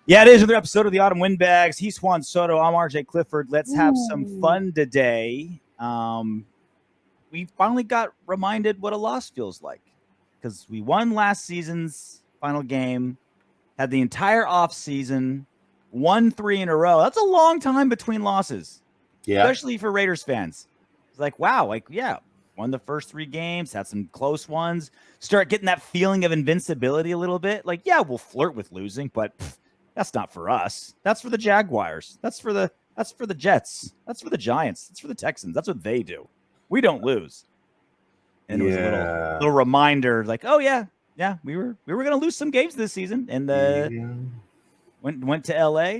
Yeah, it is another episode of the Autumn Windbags. He's Juan Soto. I'm RJ Clifford. Let's have some fun today. We finally got reminded what a loss feels like because we won last season's final game, had the entire off season, won 3 in a row. That's a long time between losses, especially for Raiders fans. It's like, wow, won the first 3 games, had some close ones, start getting that feeling of invincibility a little bit. Like, yeah, we'll flirt with losing, but that's not for us. That's for the Jaguars. That's for the Jets. That's for the Giants. That's for the Texans. That's what they do. We don't lose. And it was a little reminder, like, oh yeah, we were gonna lose some games this season. And went to LA.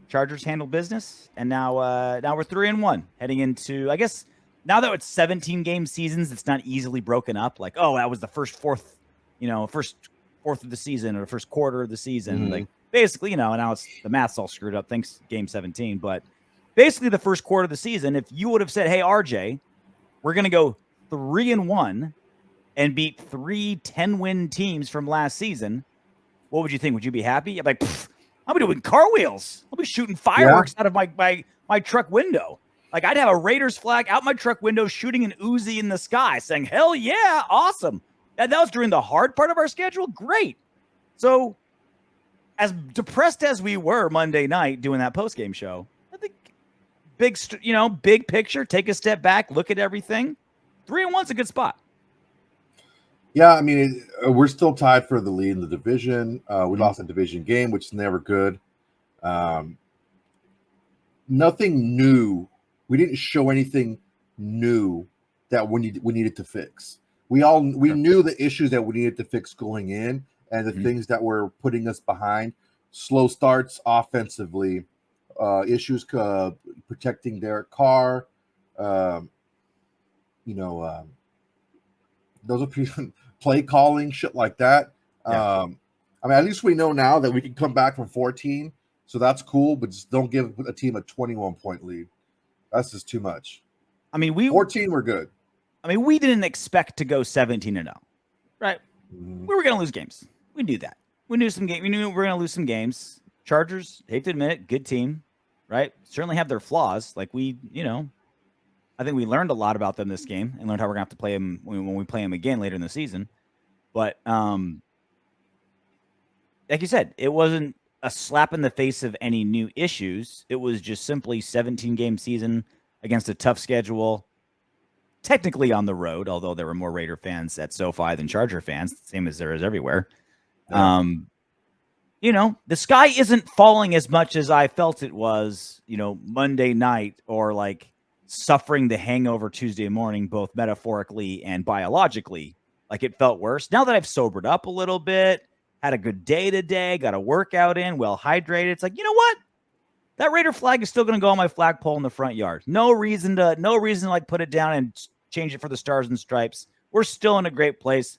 Chargers handled business, and now we're 3-1 heading into, I guess, now that it's 17 game seasons, it's not easily broken up. Like, oh, that was the first fourth of the season or the first quarter of the season. Mm-hmm. Like, basically, now it's the math's all screwed up. Thanks, game 17. But basically, the first quarter of the season, if you would have said, "Hey, RJ, we're going to go 3-1 and beat 3 10-win teams from last season," what would you think? Would you be happy? I'm like, I'll be doing car wheels. I'll be shooting fireworks out of my truck window. Like, I'd have a Raiders flag out my truck window, shooting an Uzi in the sky, saying, "Hell yeah, awesome!" And that was during the hard part of our schedule. Great. So, as depressed as we were Monday night doing that post-game show, I think big picture, take a step back, look at everything. 3-1's a good spot. Yeah, I mean, we're still tied for the lead in the division. We lost a division game, which is never good. Nothing new. We didn't show anything new that we needed to fix. We knew the issues that we needed to fix going in, and the things that were putting us behind. Slow starts offensively, issues protecting Derek Carr. Those are play calling, shit like that. I mean, at least we know now that we can come back from 14, so that's cool. But just don't give a team a 21-point lead. That's just too much. I mean, 14, we're good. I mean, we didn't expect to go 17-0, right? We were going to lose games. We knew that. We knew we were going to lose some games. Chargers, hate to admit it, good team, right? Certainly have their flaws. Like, I think we learned a lot about them this game and learned how we're going to have to play them when we play them again later in the season. But like you said, it wasn't a slap in the face of any new issues. It was just simply 17-game season against a tough schedule, technically on the road, although there were more Raider fans at SoFi than Charger fans, same as there is everywhere. Yeah. The sky isn't falling as much as I felt it was, Monday night, or like suffering the hangover Tuesday morning, both metaphorically and biologically. Like, it felt worse. Now that I've sobered up a little bit, had a good day today, got a workout in, well hydrated, it's like, you know what? That Raider flag is still going to go on my flagpole in the front yard. No reason to like put it down and change it for the Stars and Stripes. We're still in a great place.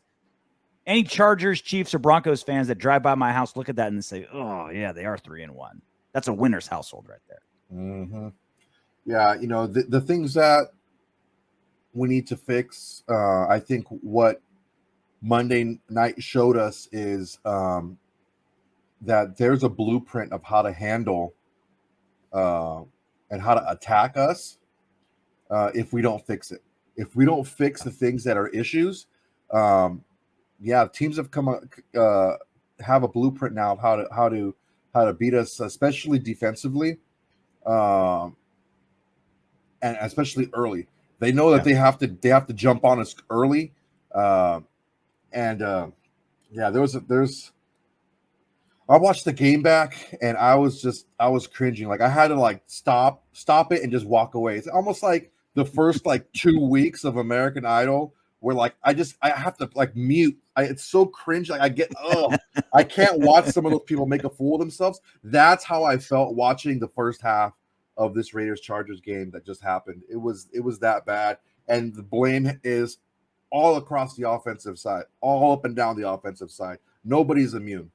Any Chargers, Chiefs, or Broncos fans that drive by my house look at that and say, "Oh yeah, they are 3-1." That's a winner's household right there. Mm-hmm. Yeah, the things that we need to fix. I think what Monday night showed us is that there's a blueprint of how to handle and how to attack us if we don't fix it. If we don't fix the things that are issues, teams have have a blueprint now of how to beat us, especially defensively, and especially early. They know that they have to jump on us early, there's. I watched the game back and I was cringing. Like, I had to like stop it and just walk away. It's almost like the first 2 weeks of American Idol where like I have to like mute. It's so cringe. Like, I can't watch some of those people make a fool of themselves. That's how I felt watching the first half of this Raiders Chargers game that just happened. It was that bad, and the blame is all across the offensive side, all up and down the offensive side. Nobody's immune.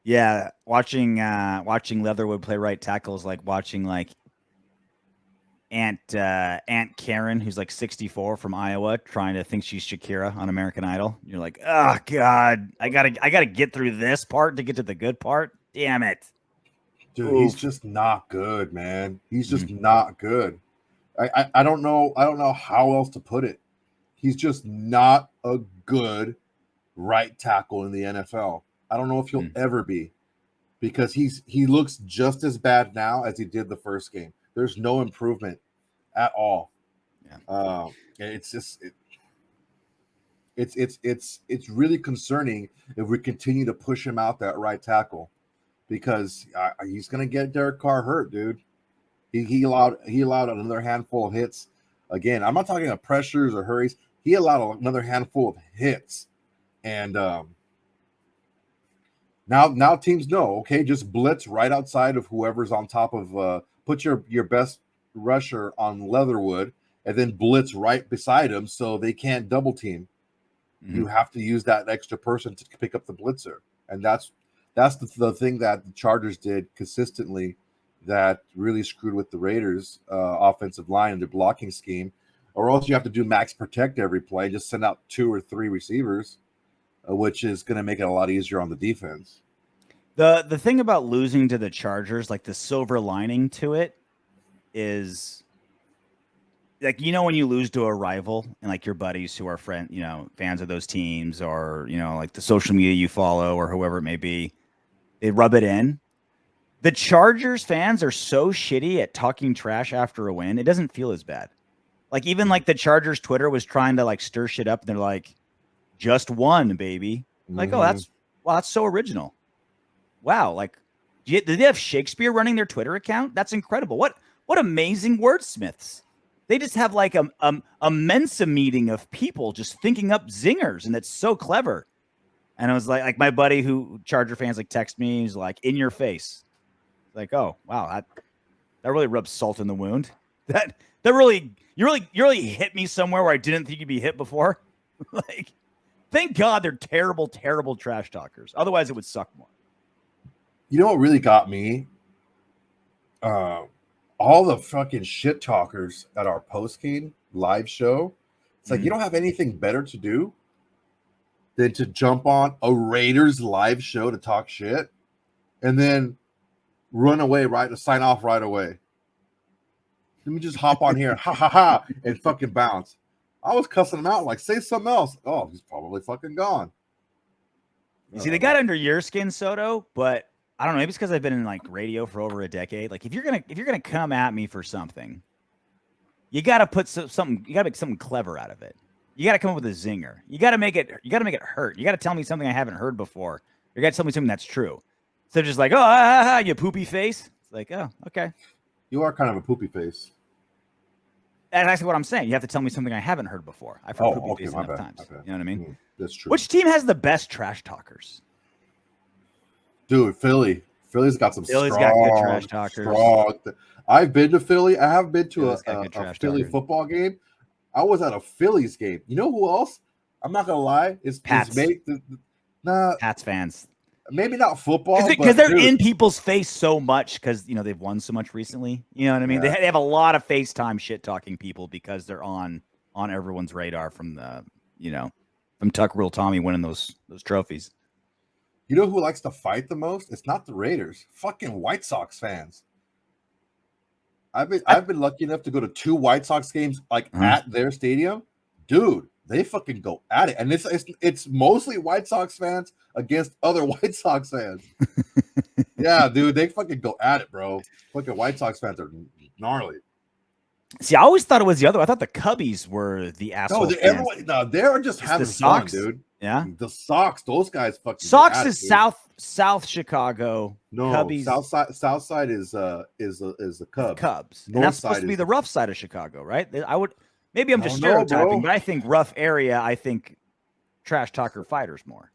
Yeah, watching Leatherwood play right tackle is like watching like Aunt Karen, who's like 64 from Iowa, trying to think she's Shakira on American Idol. You're like, oh God, I gotta get through this part to get to the good part. Damn it. Dude, Oof. he's just not good, man. He's just not good. I don't know. I don't know how else to put it. He's just not a good right tackle in the NFL. I don't know if he'll ever be, because he looks just as bad now as he did the first game. There's no improvement at all. Yeah. It's just it's really concerning if we continue to push him out that right tackle, because he's gonna get Derek Carr hurt, dude. He allowed another handful of hits. Again, I'm not talking about pressures or hurries. He allowed another handful of hits, and now teams know. Okay, just blitz right outside of whoever's on top of. Put your best rusher on Leatherwood, and then blitz right beside him so they can't double team. You have to use that extra person to pick up the blitzer, and that's the thing that the Chargers did consistently that really screwed with the Raiders' offensive line and their blocking scheme. Or else you have to do max protect every play, just send out 2 or 3 receivers, which is going to make it a lot easier on the defense. The thing about losing to the Chargers, like the silver lining to it, is like, when you lose to a rival and like your buddies who are fans of those teams, or like the social media you follow or whoever it may be, they rub it in. The Chargers fans are so shitty at talking trash after a win, it doesn't feel as bad. Like, even like the Chargers Twitter was trying to like stir shit up, and they're like, "Just won, baby." Like, oh, that's so original. Wow, like, did they have Shakespeare running their Twitter account? That's incredible. What amazing wordsmiths. They just have like a Mensa meeting of people just thinking up zingers, and it's so clever. And I was like my buddy who Charger fans like text me, he's like, "In your face." Like, oh wow, that really rubs salt in the wound. That really you really hit me somewhere where I didn't think you'd be hit before. Like, thank God they're terrible, terrible trash talkers. Otherwise, it would suck more. You know what really got me? All the fucking shit talkers at our post game live show. It's like, you don't have anything better to do than to jump on a Raiders live show to talk shit, and then run away to sign off right away. Let me just hop on here, ha ha ha, and fucking bounce. I was cussing him out, like, say something else. Oh, he's probably fucking gone. You see, they got under your skin, Soto, but I don't know. Maybe it's because I've been in like radio for over a decade. Like, if you're gonna come at me for something, you got to put something. You got to make something clever out of it. You got to come up with a zinger. You got to make it. You got to make it hurt. You got to tell me something I haven't heard before. You got to tell me something that's true. So just like, oh, you poopy face. It's like, oh, okay. You are kind of a poopy face. That's actually what I'm saying. You have to tell me something I haven't heard before. I've heard poopy face enough times. You know what I mean? That's true. Which team has the best trash talkers? Dude, Philly. Philly's got some Philly's strong, got good trash talkers. I've been to Philly. I have been to a Philly talkers. Football game. I was at a Phillies game. You know who else? I'm not gonna lie. It's Pats. Pats fans. Maybe not football, because they're in people's face so much because they've won so much recently. You know what I mean? Yeah. They have a lot of FaceTime shit talking people because they're on everyone's radar from the from Tuck Rule Tommy winning those trophies. You know who likes to fight the most? It's not the Raiders. Fucking White Sox fans. I've been lucky enough to go to 2 White Sox games at their stadium. Dude, they fucking go at it. And it's mostly White Sox fans against other White Sox fans. Yeah, dude, they fucking go at it, bro. Fucking White Sox fans are gnarly. See, I always thought it was the other. I thought the Cubbies were the assholes. They're just having fun, dude. Yeah, the Sox, those guys fucking. Sox is South Chicago. No, Cubbies. South side is the Cubs. Cubs, and that's supposed to be the rough side of Chicago, right? Maybe I'm just stereotyping, but I think rough area. I think trash talker fighters more.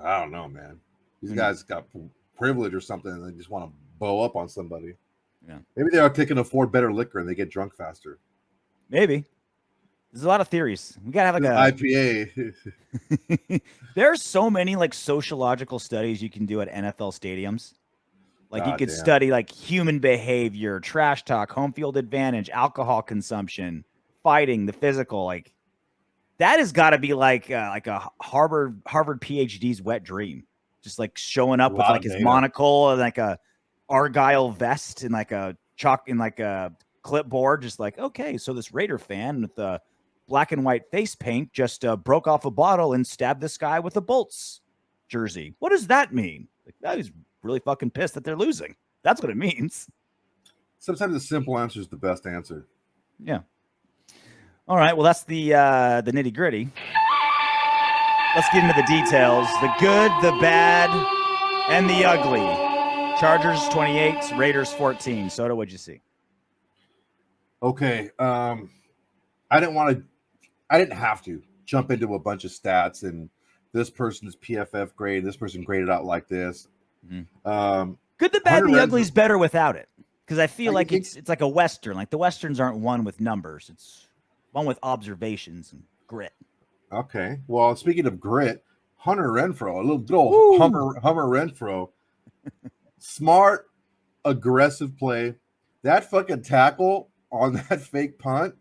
I don't know, man. These guys got privilege or something, and they just want to bow up on somebody. Yeah, maybe they can afford better liquor and they get drunk faster. Maybe. There's a lot of theories. We gotta have like IPA. There's so many like sociological studies you can do at NFL stadiums. Like you could study like human behavior, trash talk, home field advantage, alcohol consumption, fighting, the physical. Like that has got to be like a Harvard PhD's wet dream. just like showing up A with lot like of his data. monocle and like a Argyle vest and like a clipboard, just like, okay, so this Raider fan with the black and white face paint just broke off a bottle and stabbed this guy with a Bolts jersey. What does that mean? Like, that he's really fucking pissed that they're losing. That's what it means. Sometimes the simple answer is the best answer. Yeah. All right. Well, that's the nitty gritty. Let's get into the details. The good, the bad, and the ugly. Chargers 28, Raiders 14. Soto, what'd you see? Okay. I didn't have to jump into a bunch of stats and this person's PFF grade, this person graded out like this. Mm-hmm. Good, the bad, and the ugly is better without it. Because I feel like it's like a Western. Like the Westerns aren't one with numbers. It's one with observations and grit. Okay. Well, speaking of grit, Hunter Renfrow, a little good old Hummer Renfrow. Smart, aggressive play. That fucking tackle on that fake punt,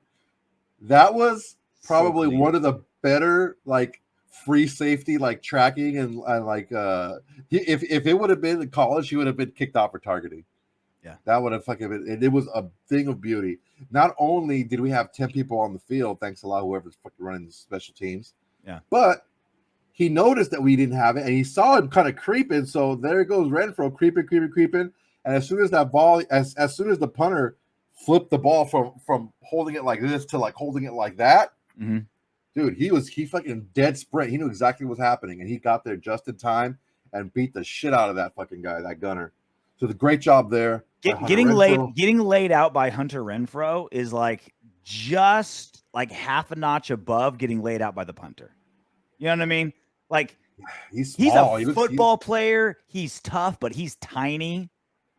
that was probably one of the better like free safety like tracking and like if it would have been in college, he would have been kicked off for targeting. Yeah, that would have fucking been, and it was a thing of beauty. Not only did we have 10 people on the field, thanks a lot whoever's fucking running the special teams, but he noticed that we didn't have it, and he saw him kind of creeping. So there goes Renfrow creeping, and as soon as that ball, as soon as the punter flipped the ball from holding it like this to like holding it like that, dude, he fucking dead sprint. He knew exactly what was happening, and he got there just in time and beat the shit out of that fucking guy, that gunner. So the great job there. Getting laid out by Hunter Renfrow is like just like half a notch above getting laid out by the punter. You know what I mean? Like he's a football player. He's tough, but he's tiny,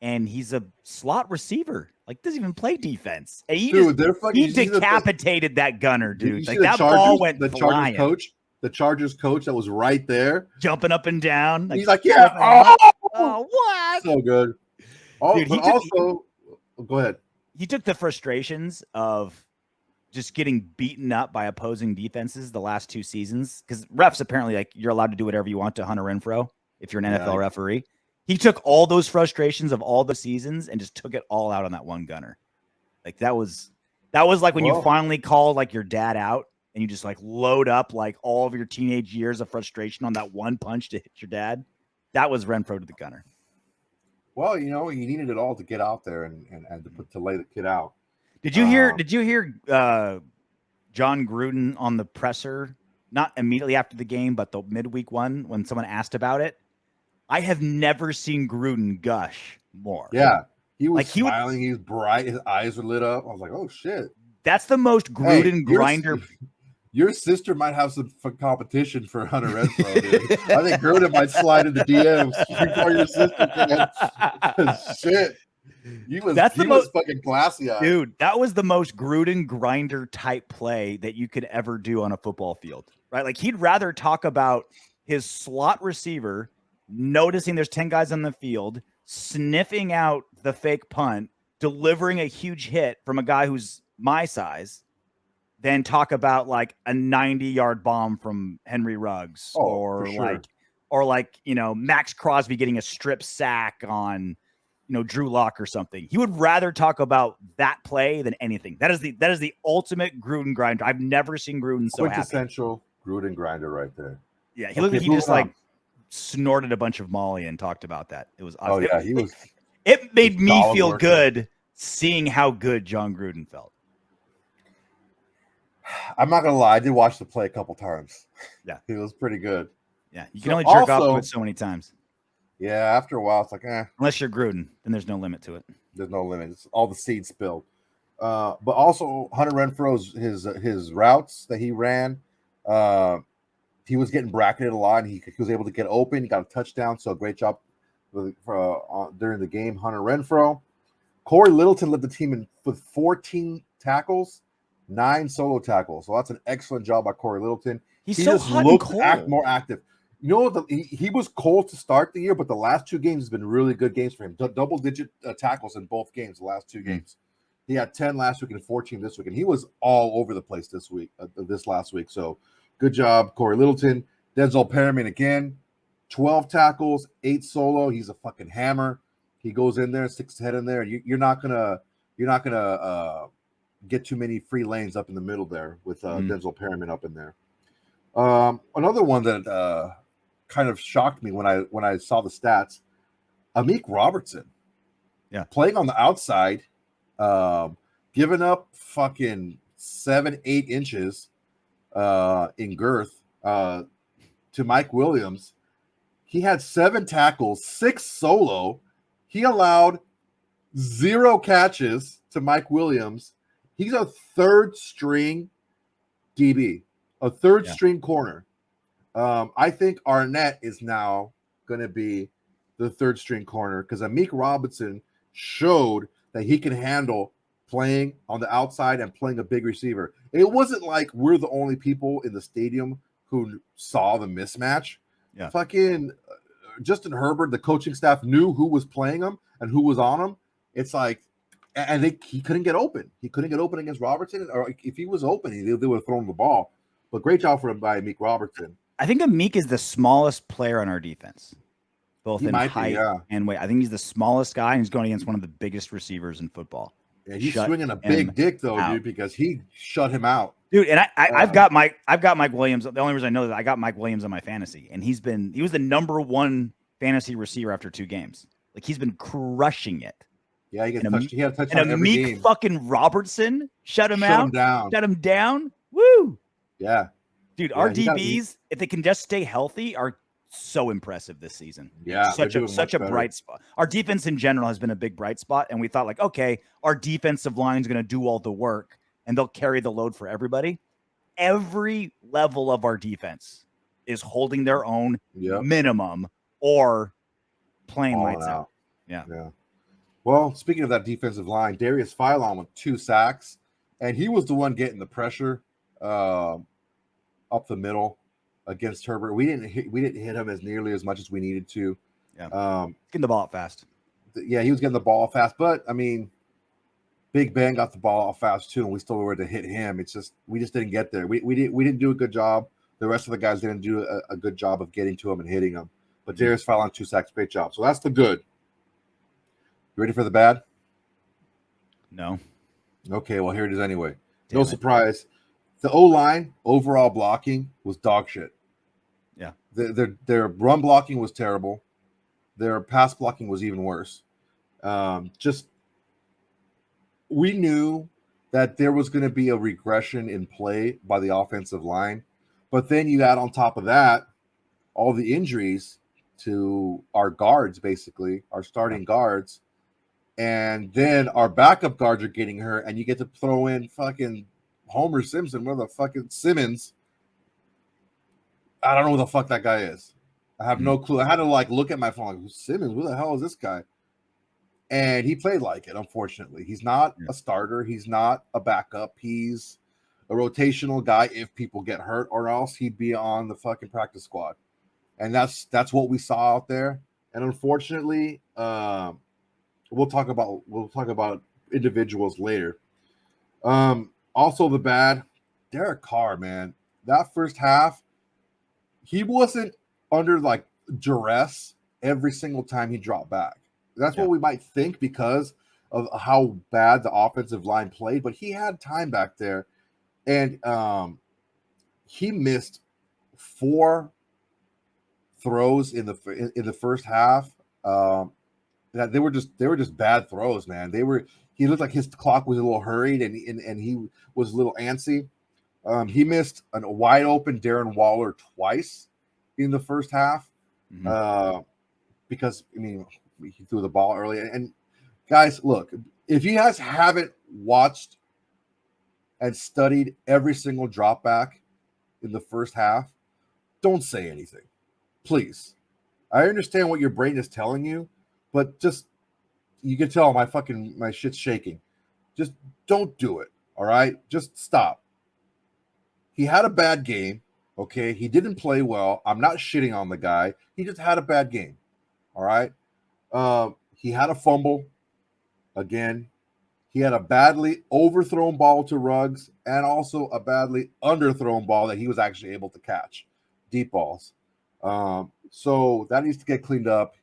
and he's a slot receiver. Like doesn't even play defense. And he decapitated that gunner, dude. Like that ball went flying. The Chargers coach that was right there, jumping up and down. He's like, yeah, what? So good. Dude, go ahead. He took the frustrations of just getting beaten up by opposing defenses the last 2 seasons, because refs apparently like you're allowed to do whatever you want to Hunter Renfrow if you're an NFL referee. He took all those frustrations of all the seasons and just took it all out on that one gunner. Like that was like when you finally called like your dad out and you just like load up like all of your teenage years of frustration on that one punch to hit your dad. That was Renfrow to the gunner. Well, you know, he needed it all to get out there and to lay the kid out. Did you hear Jon Gruden on the presser, not immediately after the game, but the midweek one when someone asked about it? I have never seen Gruden gush more. Yeah, he was smiling. He was bright. His eyes were lit up. I was like, oh shit. That's the most Gruden grinder. Your sister might have some competition for Hunter Renfrow, dude. I think Gruden might slide into DMs before your sister can. Shit. He was fucking glassy eyed. Dude, that was the most Gruden grinder type play that you could ever do on a football field, right? Like he'd rather talk about his slot receiver noticing there's 10 guys on the field, sniffing out the fake punt, delivering a huge hit from a guy who's my size, than talk about like a 90-yard bomb from Henry Ruggs or you know, Max Crosby getting a strip sack on, you know, Drew Lock or something. He would rather talk about that play than anything. That is the ultimate Gruden grinder. I've never seen Gruden so happy. Quintessential Gruden grinder right there. Yeah, he looked like he just like snorted a bunch of Molly and talked about that. It was awesome. Oh yeah, it made me feel good seeing how good Jon Gruden felt. I'm not gonna lie, I did watch the play a couple times. Yeah, he was pretty good. Yeah, you can only jerk off to it so many times. Yeah, after a while, it's like, unless you're Gruden, then there's no limit to it. There's no limit. It's all the seed spilled. But also Hunter Renfrow's his routes that he ran, he was getting bracketed a lot, and he was able to get open. He got a touchdown, so great job during the game, Hunter Renfrow. Corey Littleton led the team with 14 tackles. 9 solo tackles. So that's an excellent job by Corey Littleton. He just looked more active. You know, he was cold to start the year, but the last 2 games has been really good games for him. Double-digit tackles in both games, the last 2 games. He had 10 last week and 14 this week, and he was all over the place this last week. So good job, Corey Littleton. Denzel Perryman again. 12 tackles, 8 solo. He's a fucking hammer. He goes in there, sticks his head in there. You're not gonna get too many free lanes up in the middle there with Denzel Perryman up in there. Another one that kind of shocked me when I saw the stats, Amik Robertson. Yeah. Playing on the outside, giving up fucking 7-8 inches in girth to Mike Williams. He had 7 tackles, 6 solo. He allowed 0 catches to Mike Williams. He's a third string DB, a third string corner. I think Arnett is now going to be the third string corner because Amik Robertson showed that he can handle playing on the outside and playing a big receiver. It wasn't like we're the only people in the stadium who saw the mismatch. Yeah. Fucking Justin Herbert, the coaching staff knew who was playing him and who was on him. It's like, and he couldn't get open. He couldn't get open against Robertson, or if he was open, they would have thrown the ball. But great job for him by Amik Robertson. I think Amik is the smallest player on our defense, both in height and weight. I think he's the smallest guy, and he's going against one of the biggest receivers in football. Yeah, he's swinging a big dick though, dude, because he shut him out, dude. And I've got Mike Williams. The only reason I know that I got Mike Williams on my fantasy, and he was the number 1 fantasy receiver after 2 games. Like he's been crushing it. Yeah, he had a touchdown every game. game. Fucking Robertson shut him down. Woo. Yeah. Dude, our DBs, if they can just stay healthy, are so impressive this season. Yeah, such a bright spot. Our defense in general has been a big bright spot, and we thought like, okay, our defensive line is going to do all the work, and they'll carry the load for everybody. Every level of our defense is holding their own minimum or playing lights out. Yeah. Well, speaking of that defensive line, Darius Philon with 2 sacks, and he was the one getting the pressure up the middle against Herbert. We didn't hit him as nearly as much as we needed to. Yeah. Getting the ball out fast. Yeah, he was getting the ball out fast, but I mean, Big Ben got the ball out fast too, and we still were to hit him. It's just we just didn't get there. We didn't do a good job. The rest of the guys didn't do a good job of getting to him and hitting him. But Darius Philon 2 sacks, great job. So that's the good. You ready for the bad? No. Okay, well here it is anyway. No surprise. The O-line overall blocking was dog shit. Yeah. Their run blocking was terrible. Their pass blocking was even worse. We knew that there was going to be a regression in play by the offensive line, but then you add on top of that all the injuries to our guards, basically our starting guards, and then our backup guards are getting hurt, and you get to throw in fucking Homer Simpson, where the fucking Simmons. I don't know who the fuck that guy is. I have no clue. I had to look at my phone, like, Simmons, who the hell is this guy? And he played like it, unfortunately. He's not a starter. He's not a backup. He's a rotational guy if people get hurt, or else he'd be on the fucking practice squad. And that's what we saw out there. And unfortunately, we'll talk about individuals later. Also the bad, Derek Carr, man. That first half, he wasn't under duress every single time he dropped back. That's what we might think because of how bad the offensive line played, but he had time back there, and he missed 4 throws in the first half. That they were just bad throws, man. He looked like his clock was a little hurried, and he was a little antsy. He missed a wide open Darren Waller twice in the first half, because he threw the ball early. And guys, look, if you guys haven't watched and studied every single drop back in the first half, don't say anything, please. I understand what your brain is telling you, but just, you can tell my shit's shaking. Just don't do it. All right. Just stop. He had a bad game. Okay. He didn't play well. I'm not shitting on the guy. He just had a bad game. All right. He had a fumble again. He had a badly overthrown ball to Ruggs, and also a badly underthrown ball that he was actually able to catch. Deep balls. So that needs to get cleaned up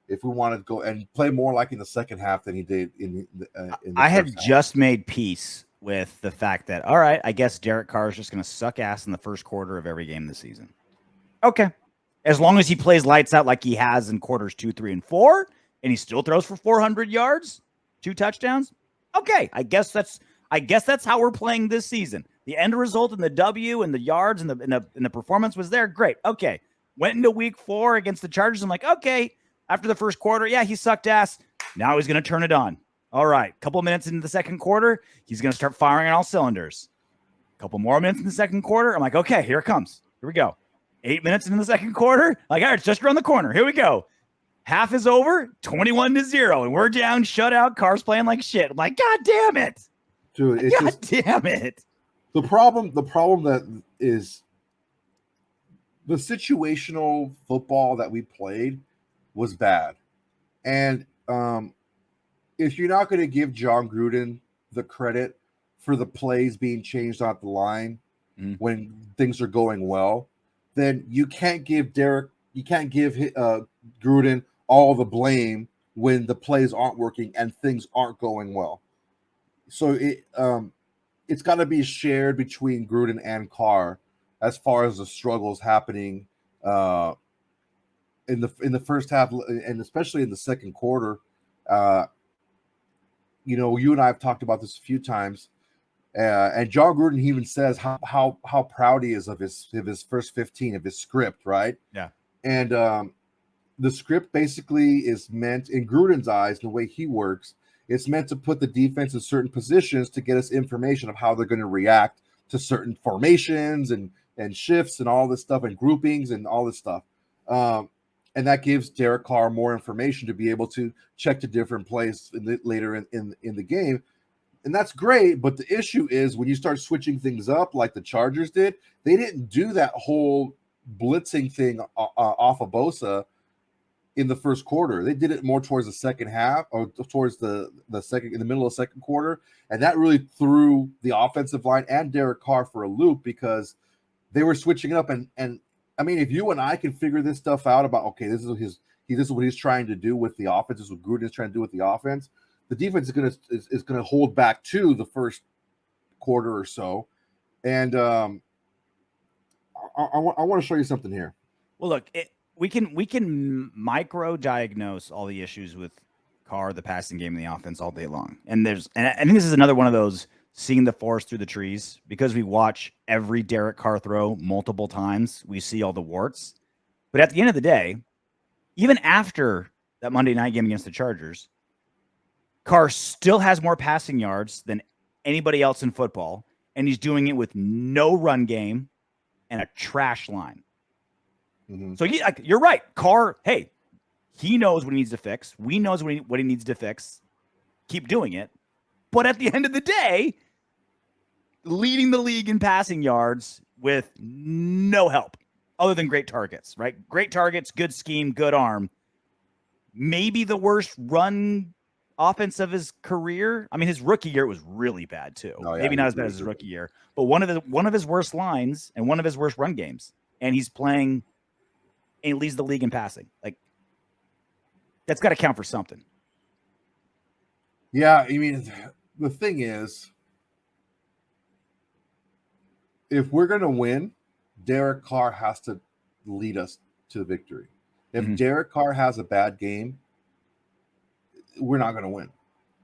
if we want to go and play more like in the second half than he did in the I first have half. just made peace with the fact that, all right, I guess Derek Carr is just going to suck ass in the first quarter of every game this season. Okay. As long as he plays lights out like he has in quarters 2, 3, and 4, and he still throws for 400 yards, 2 touchdowns. Okay. I guess that's how we're playing this season. The end result in the W and the yards and the performance was there. Great. Okay. Went into week 4 against the Chargers. I'm like, okay, after the first quarter, yeah, he sucked ass. Now he's going to turn it on. All right. Couple minutes into the second quarter, he's going to start firing on all cylinders. Couple more minutes in the second quarter. I'm like, okay, here it comes. Here we go. 8 minutes into the second quarter. Like, all right, it's just around the corner. Here we go. Half is over, 21-0, and we're down, shutout. Carr's playing like shit. I'm like, God damn it. Dude, it's God damn it. The problem that is the situational football that we played was bad. And if you're not going to give Jon Gruden the credit for the plays being changed off the line when things are going well, then you can't give Gruden all the blame when the plays aren't working and things aren't going well. So it's got to be shared between Gruden and Carr as far as the struggles happening in the first half and especially in the second quarter. You and I have talked about this a few times, and Jon Gruden even says how proud he is of his first 15 of his script, right? Yeah. And the script basically is meant, in Gruden's eyes, the way he works, it's meant to put the defense in certain positions to get us information of how they're going to react to certain formations and shifts and all this stuff and groupings and all this stuff. And that gives Derek Carr more information to be able to check the different plays later in the game. And that's great, but the issue is when you start switching things up like the Chargers did, they didn't do that whole blitzing thing off of Bosa in the first quarter. They did it more towards the second half or towards the second, in the middle of the second quarter. And that really threw the offensive line and Derek Carr for a loop because they were switching it up. And I mean, if you and I can figure this stuff out about, okay, this is what he's trying to do with the offense, this is what Gruden is trying to do with the offense, the defense is gonna hold back to the first quarter or so. And I want to show you something here. Well, look, we can micro diagnose all the issues with Carr, the passing game, and the offense all day long. And I think this is another one of those seeing the forest through the trees because we watch every Derek Carr throw multiple times. We see all the warts. But at the end of the day, even after that Monday night game against the Chargers, Carr still has more passing yards than anybody else in football, and he's doing it with no run game and a trash line. Mm-hmm. So you're right. Carr, hey, he knows what he needs to fix. We knows what he needs to fix. Keep doing it. But at the end of the day, leading the league in passing yards with no help other than great targets, right? Great targets, good scheme, good arm. Maybe the worst run offense of his career. I mean, his rookie year was really bad too. Oh, yeah, maybe not as bad as his rookie year, but one of his worst lines and one of his worst run games. And he's playing and he leads the league in passing. Like, that's got to count for something. Yeah, I mean, the thing is, if we're going to win, Derek Carr has to lead us to victory. If Derek Carr has a bad game, we're not going to win.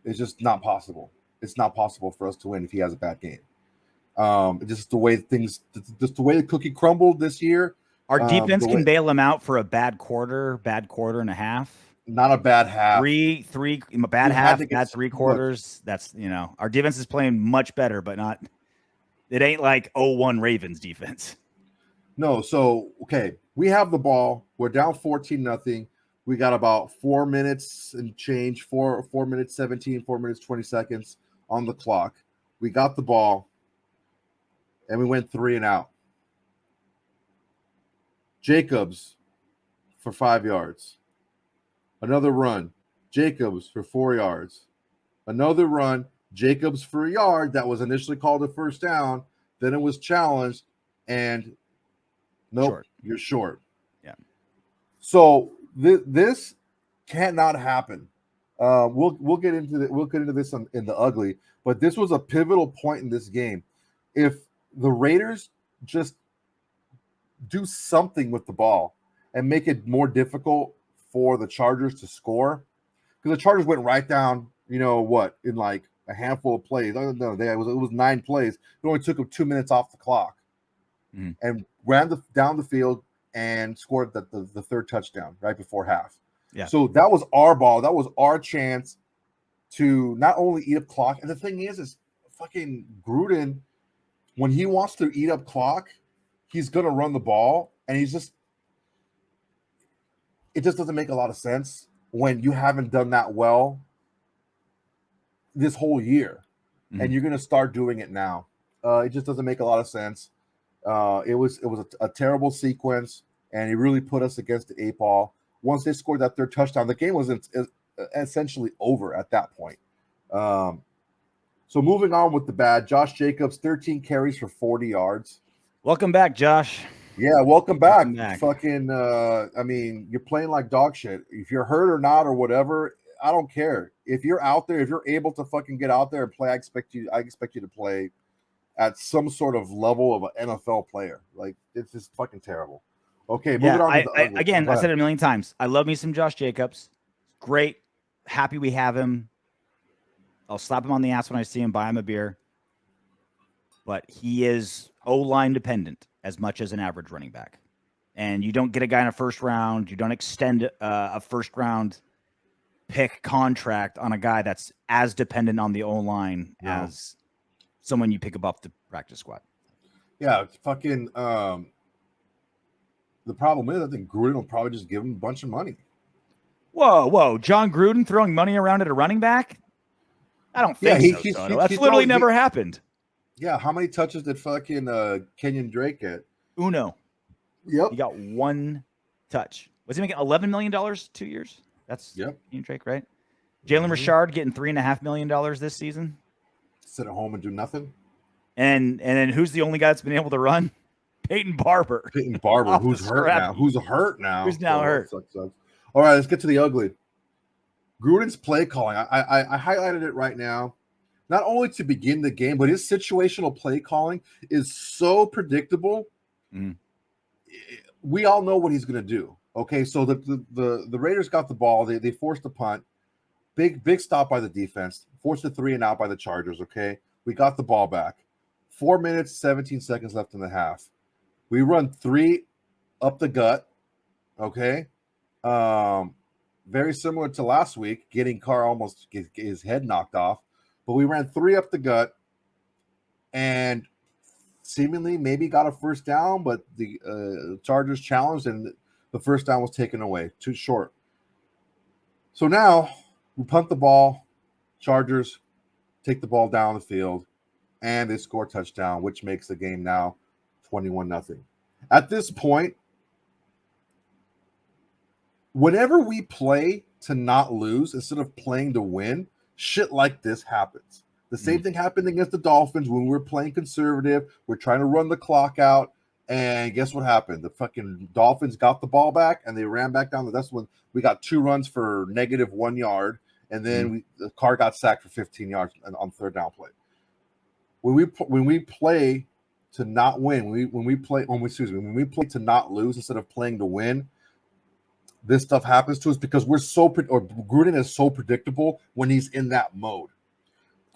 It's just not possible. It's not possible for us to win if he has a bad game. Just the way the cookie crumbled this year. Our defense can bail him out for a bad quarter and a half. Not a bad half. Three bad half, bad 3 quarters. That's, our defense is playing much better, but not. It ain't like 0-1 Ravens defense. No, so okay, we have the ball. We're down 14-0. We got about 4 minutes and change, 4 minutes 17, 4 minutes 20 seconds on the clock. We got the ball, and we went 3 and out. Jacobs for 5 yards. Another run, Jacobs for 4 yards. Another run, Jacobs for a yard. That was initially called a first down. Then it was challenged, and nope, you're short. So this cannot happen. We'll get into this in the ugly, but this was a pivotal point in this game. If the Raiders just do something with the ball and make it more difficult for the Chargers to score, because the Chargers went right down, in like a handful of plays. I don't know, it was 9 plays. It only took them 2 minutes off the clock, and ran down the field and scored the third touchdown right before half. Yeah. So that was our ball. That was our chance to not only eat up clock. And the thing is fucking Gruden, when he wants to eat up clock, he's going to run the ball. And it just doesn't make a lot of sense when you haven't done that well this whole year. And you're going to start doing it now. It just doesn't make a lot of sense. It was a terrible sequence, and it really put us against the 8 ball. Once they scored that third touchdown, the game was essentially over at that point. So moving on with the bad, Josh Jacobs, 13 carries for 40 yards. Welcome back, Josh. Yeah, welcome back. Fucking, you're playing like dog shit. If you're hurt or not or whatever, I don't care. If you're out there, if you're able to fucking get out there and play, I expect you to play at some sort of level of an NFL player. Like, it's just fucking terrible. Okay, moving on. I said it a million times. I love me some Josh Jacobs. Great. Happy we have him. I'll slap him on the ass when I see him, buy him a beer. But he is O-line dependent as much as an average running back. And you don't get a guy in a first round. You don't extend a first round pick contract on a guy that's as dependent on the O-line as someone you pick up off the practice squad. Yeah, fucking... The problem is, I think Gruden will probably just give him a bunch of money. Whoa. Jon Gruden throwing money around at a running back? I don't think so. That's literally never happened. Yeah, how many touches did fucking Kenyon Drake get? Uno. Yep. He got 1 touch. Was he making $11 million 2 years? That's Kenyon Drake, right? Jalen Richard getting $3.5 million this season. Sit at home and do nothing. And then who's the only guy that's been able to run? Peyton Barber, who's hurt now. Who's now hurt? Sucks. All right, let's get to the ugly. Gruden's play calling. I highlighted it right now. Not only to begin the game, but his situational play calling is so predictable. We all know what he's going to do. Okay, so the Raiders got the ball. They forced a punt. Big stop by the defense. Forced a 3 and out by the Chargers. Okay, we got the ball back. 4 minutes, 17 seconds left in the half. We run 3 up the gut, okay? Very similar to last week, getting Carr almost get his head knocked off. But we ran 3 up the gut and seemingly maybe got a first down, but the Chargers challenged and the first down was taken away. Too short. So now we punt the ball. Chargers take the ball down the field, and they score a touchdown, which makes the game now 21-0. At this point, whenever we play to not lose instead of playing to win, shit like this happens. The same thing happened against the Dolphins when we were playing conservative. We're trying to run the clock out, and guess what happened? The fucking Dolphins got the ball back, and they ran back down. That's when we got 2 runs for -1 yard, and then the Carr got sacked for 15 yards on third down play. When we play to not win, when we play to not lose instead of playing to win, this stuff happens to us because Gruden is so predictable when he's in that mode.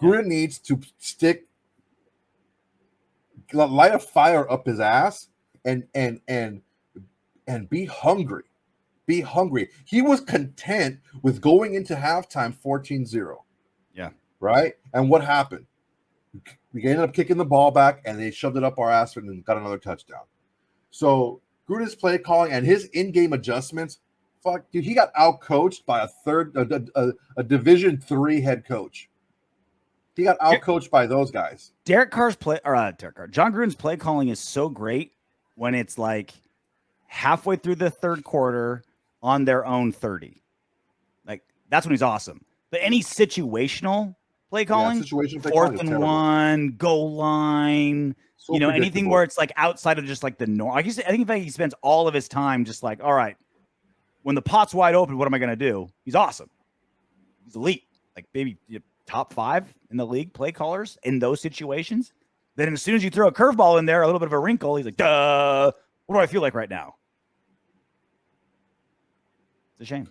Gruden needs to light a fire up his ass and be hungry. Be hungry. He was content with going into halftime 14-0. Yeah. Right? And what happened? We ended up kicking the ball back, and they shoved it up our ass and got another touchdown. So Gruden's play calling and his in-game adjustments, fuck, dude, he got out-coached by a Division III head coach. He got out-coached by those guys. Jon Gruden's play calling is so great when it's like halfway through the third quarter on their own 30. Like, that's when he's awesome. But any situational play calling, 4th and 1, goal line, so anything where it's like outside of just like the norm. I think he spends all of his time just like, all right, when the pot's wide open, what am I going to do? He's awesome. He's elite. Like maybe top 5 in the league play callers in those situations. Then as soon as you throw a curveball in there, a little bit of a wrinkle, he's like, duh, what do I feel like right now? It's a shame.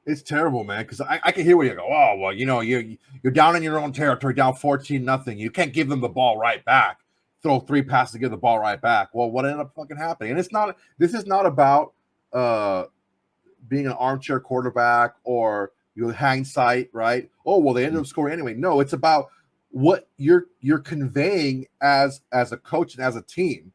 It's terrible, man, because I can hear where you go, oh, well, you know, you're down in your own territory, down 14-0. You can't give them the ball right back. Throw 3 passes to give the ball right back. Well, what ended up fucking happening? And this is not about being an armchair quarterback or your hindsight, right? Oh, well, they ended up scoring anyway. No, it's about what you're conveying as a coach and as a team.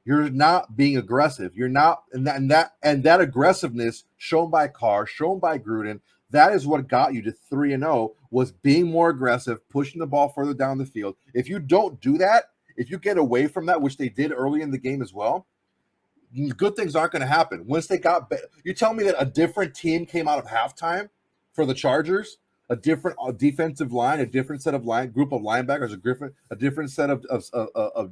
You're not being aggressive. You're not, and that aggressiveness shown by Carr, shown by Gruden, that is what got you to 3-0, was being more aggressive, pushing the ball further down the field. If you don't do that, if you get away from that, which they did early in the game as well, good things aren't going to happen. Once they got better, you tell me that a different team came out of halftime for the Chargers, a different defensive line, a different set of group of linebackers, a different set of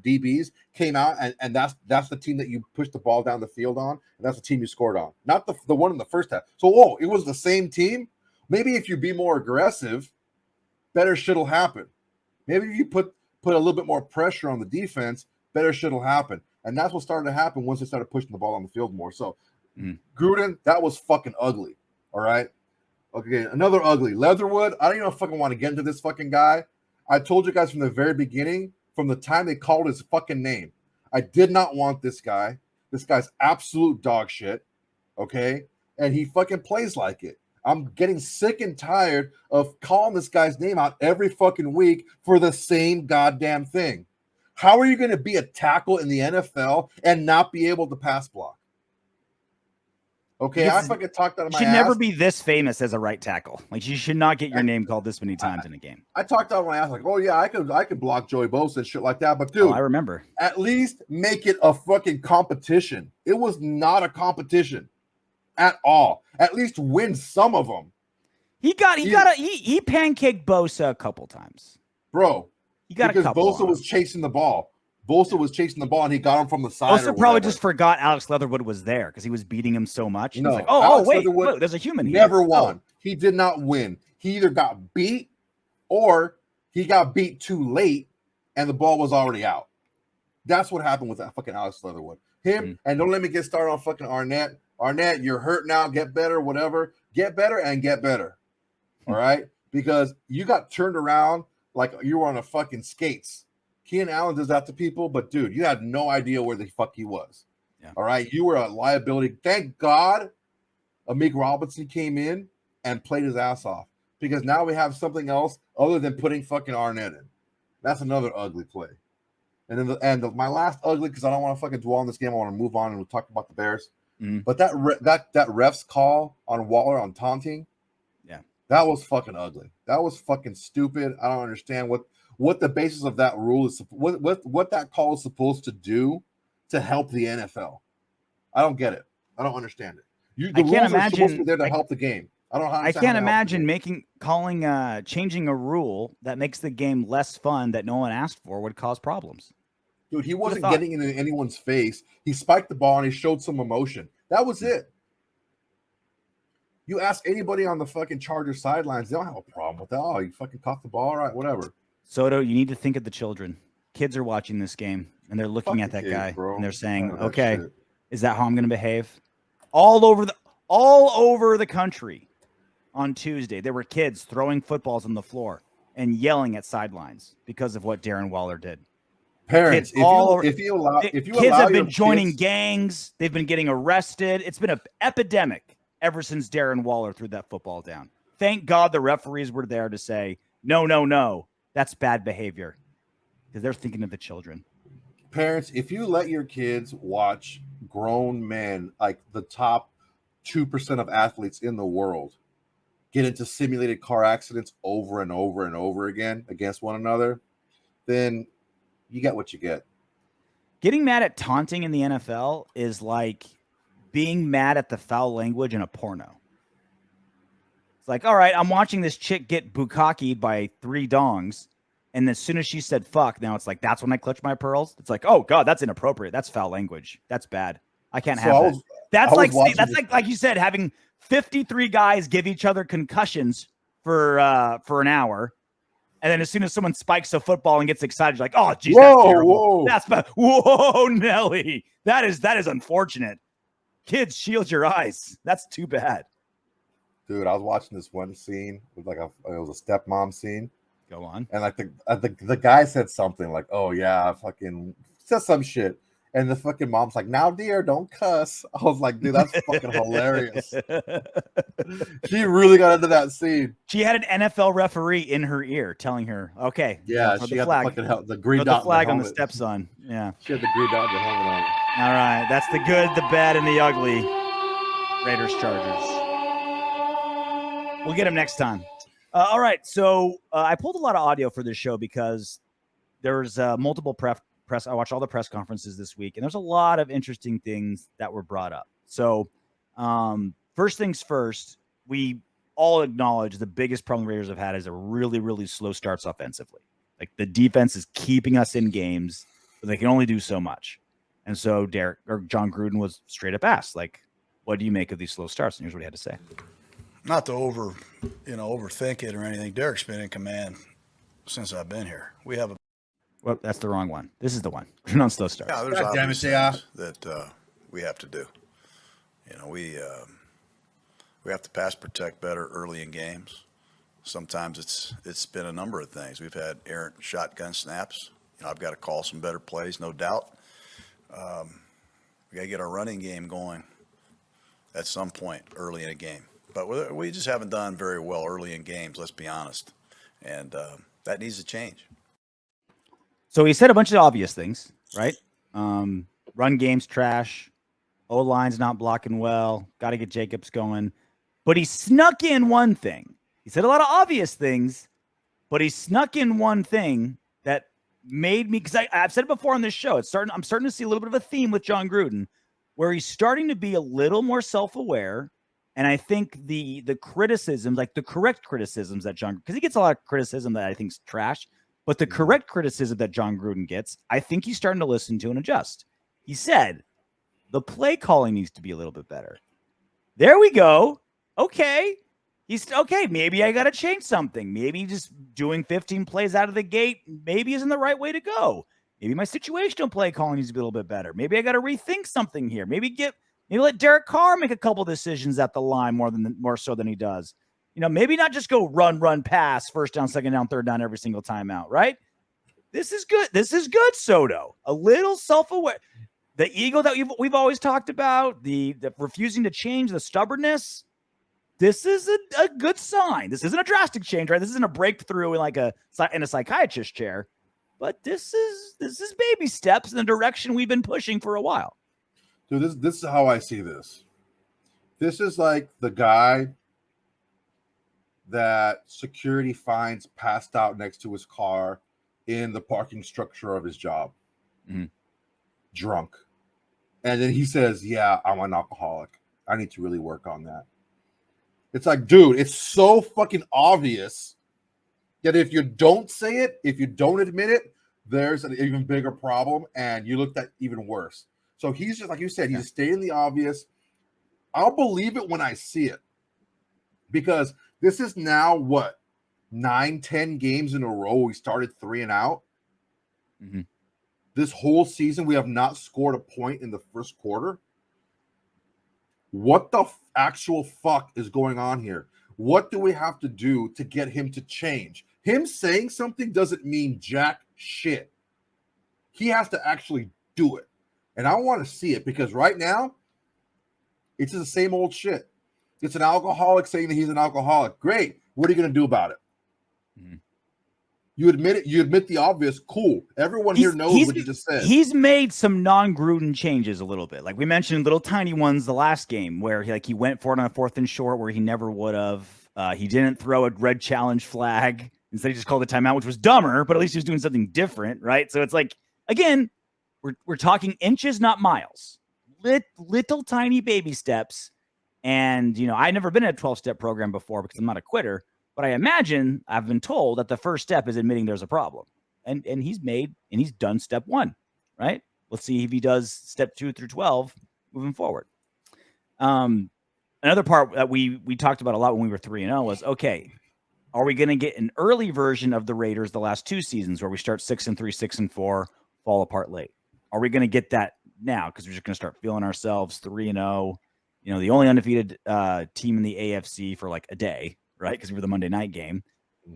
DBs came out, and that's the team that you pushed the ball down the field on, and that's the team you scored on, not the one in the first half. So, it was the same team. Maybe if you be more aggressive, better shit'll happen. Maybe if you put a little bit more pressure on the defense, better shit'll happen. And that's what started to happen once they started pushing the ball on the field more. So, Gruden, that was fucking ugly. All right. Okay, another ugly. Leatherwood, I don't even fucking want to get into this fucking guy. I told you guys from the very beginning, from the time they called his fucking name, I did not want this guy. This guy's absolute dog shit, okay? And he fucking plays like it. I'm getting sick and tired of calling this guy's name out every fucking week for the same goddamn thing. How are you going to be a tackle in the NFL and not be able to pass block? Okay, I fucking talked out of my ass. You should never be this famous as a right tackle. Like, you should not get your name called this many times in a game. I talked out of my ass like, oh yeah, I could block Joey Bosa and shit like that. But dude, I remember. At least make it a fucking competition. It was not a competition at all. At least win some of them. He pancaked Bosa a couple times, bro. He got because a couple. Bosa was chasing the ball. Bosa was chasing the ball, and he got him from the side. Bosa probably just forgot Alex Leatherwood was there because he was beating him so much. No, like, wait, look, there's a human here. Never won. He did not win. He either got beat or he got beat too late, and the ball was already out. That's what happened with that fucking Alex Leatherwood. And don't let me get started on fucking Arnett. Arnett, you're hurt now. Get better, whatever. Get better and get better. All right? Because you got turned around like you were on a fucking skates. Keenan Allen does that to people, but dude, you had no idea where the fuck he was. Yeah. All right. You were a liability. Thank God Amik Robinson came in and played his ass off, because now we have something else other than putting fucking Arnett in. That's another ugly play. And then my last ugly, because I don't want to fucking dwell on this game. I want to move on and we'll talk about the Bears. But that ref's call on Waller on taunting, that was fucking ugly. That was fucking stupid. I don't understand what the basis of that rule is, what that call is supposed to do to help the NFL. I don't get it. I don't understand it. The rules are supposed to be there to help the game. I can't imagine changing a rule that makes the game less fun that no one asked for would cause problems. Dude, he wasn't getting into anyone's face. He spiked the ball and he showed some emotion. That was it. You ask anybody on the fucking Chargers sidelines, they don't have a problem with that. Oh, you fucking caught the ball, all right, whatever. Soto, you need to think of the children. Kids are watching this game, and they're looking at that guy, and they're saying, okay, is that how I'm going to behave? All over the country on Tuesday, there were kids throwing footballs on the floor and yelling at sidelines because of what Darren Waller did. Parents, if you allow have been joining gangs. They've been getting arrested. It's been an epidemic ever since Darren Waller threw that football down. Thank God the referees were there to say, no, that's bad behavior, because they're thinking of the children. Parents, if you let your kids watch grown men, like the top 2% of athletes in the world, get into simulated car accidents over and over and over again against one another, then you get what you get. Getting mad at taunting in the NFL is like being mad at the foul language in a porno. It's like, all right, I'm watching this chick get bukkakied by 3 dongs, and as soon as she said fuck, now it's like, that's when I clutch my pearls. It's like, oh God, that's inappropriate. That's foul language. That's bad. I can't have that. That's like you said, having 53 guys give each other concussions for an hour. And then as soon as someone spikes a football and gets excited, you're like, oh, geez, that's terrible. That's bad. Whoa, Nelly. That is unfortunate. Kids, shield your eyes. That's too bad. Dude, I was watching this one scene with it was a stepmom scene. Go on. And like the guy said something like, "Oh yeah, fucking said some shit," and the fucking mom's like, "Now, dear, don't cuss." I was like, "Dude, that's fucking hilarious." She really got into that scene. She had an NFL referee in her ear telling her, "Okay, yeah, she had the green dot, the flag on the stepson." Yeah, she had the green dot in the helmet on. All right, that's the good, the bad, and the ugly. Raiders Chargers. We'll get him next time. All right, so I pulled a lot of audio for this show because there's multiple press. I watched all the press conferences this week, and there's a lot of interesting things that were brought up. So first things first, we all acknowledge the biggest problem the Raiders have had is a really, really slow starts offensively. Like the defense is keeping us in games, but they can only do so much. And so Jon Gruden was straight up asked, like, what do you make of these slow starts? And here's what he had to say. Not to overthink it or anything. Derek's been in command since I've been here. We have a. Well, that's the wrong one. This is the one. We're on slow starts. Yeah, there's obvious things that we have to do. We have to pass protect better early in games. Sometimes it's been a number of things. We've had errant shotgun snaps. I've got to call some better plays, no doubt. We got to get our running game going at some point early in a game. But we just haven't done very well early in games, let's be honest. And that needs to change. So he said a bunch of obvious things, right? Run game's trash. O-line's not blocking well. Got to get Jacobs going. But he snuck in one thing. He said a lot of obvious things, but he snuck in one thing that made me, because I've said it before on this show, I'm starting to see a little bit of a theme with Jon Gruden, where he's starting to be a little more self-aware. And I think the criticisms, like the correct criticisms that because he gets a lot of criticism that I think is trash, but the correct criticism that Jon Gruden gets, I think he's starting to listen to and adjust. He said, the play calling needs to be a little bit better. There we go. Okay. Maybe I got to change something. Maybe just doing 15 plays out of the gate maybe isn't the right way to go. Maybe my situational play calling needs to be a little bit better. Maybe I got to rethink something here. Maybe let Derek Carr make a couple decisions at the line more so than he does. Maybe not just go run, pass, first down, second down, third down every single time out, right? This is good. This is good, Soto. A little self-aware. The ego that we've always talked about, the refusing to change, the stubbornness, this is a good sign. This isn't a drastic change, right? This isn't a breakthrough in a psychiatrist chair, but this is baby steps in the direction we've been pushing for a while. Dude, this is how I see this. This is like the guy that security finds passed out next to his car in the parking structure of his job. Mm-hmm. Drunk. And then he says, yeah, I'm an alcoholic. I need to really work on that. It's like, dude, it's so fucking obvious that if you don't say it, if you don't admit it, there's an even bigger problem, and you looked at even worse. So he's just, like you said, he's stating the obvious. I'll believe it when I see it. Because this is now, 9-10 games in a row we started 3 and out. Mm-hmm. This whole season, we have not scored a point in the first quarter. What the actual fuck is going on here? What do we have to do to get him to change? Him saying something doesn't mean jack shit. He has to actually do it. And I want to see it, because right now, it's the same old shit. It's an alcoholic saying that he's an alcoholic. Great. What are you going to do about it? Mm-hmm. You admit it. You admit the obvious. Cool. Everyone here knows what you just said. He's made some non-Gruden changes a little bit. Like we mentioned, little tiny ones the last game where he went for it on a 4th and short where he never would have. He didn't throw a red challenge flag. Instead, he just called a timeout, which was dumber, but at least he was doing something different, right? So it's like, again, we're talking inches, not miles. Little tiny baby steps. And, I've never been in a 12-step program before because I'm not a quitter. But I imagine I've been told that the first step is admitting there's a problem. And he's done step 1, right? Let's see if he does step 2 through 12 moving forward. another part that we talked about a lot when we were 3-0 was, okay, are we going to get an early version of the Raiders the last 2 seasons where we start 6-3, 6-4, fall apart late? Are we going to get that now? Because we're just going to start feeling ourselves 3-0, the only undefeated team in the AFC for like a day, right? Because we were the Monday night game.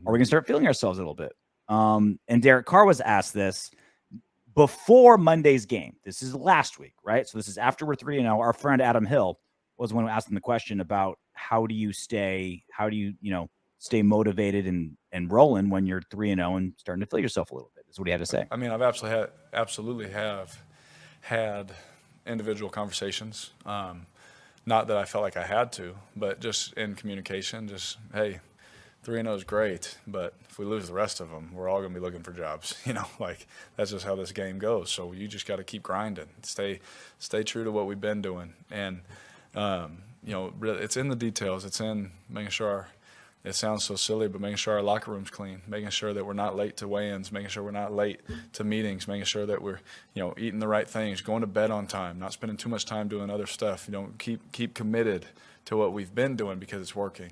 Are we going to start feeling ourselves a little bit? And Derek Carr was asked this before Monday's game. This is last week, right? So this is after we're 3-0. Our friend Adam Hill was the one who asked him the question about how do you stay motivated and rolling when you're 3-0 and starting to feel yourself a little bit. That's what he had to say. I mean, I've absolutely have had individual conversations. Not that I felt like I had to, but just in communication, just, hey, 3-0 is great, but if we lose the rest of them, we're all going to be looking for jobs. Like that's just how this game goes. So you just got to keep grinding, stay true to what we've been doing. And, really, it's in the details. It's in making sure it sounds so silly, but making sure our locker room's clean, making sure that we're not late to weigh-ins, making sure we're not late to meetings, making sure that we're, eating the right things, going to bed on time, not spending too much time doing other stuff. Keep committed to what we've been doing because it's working.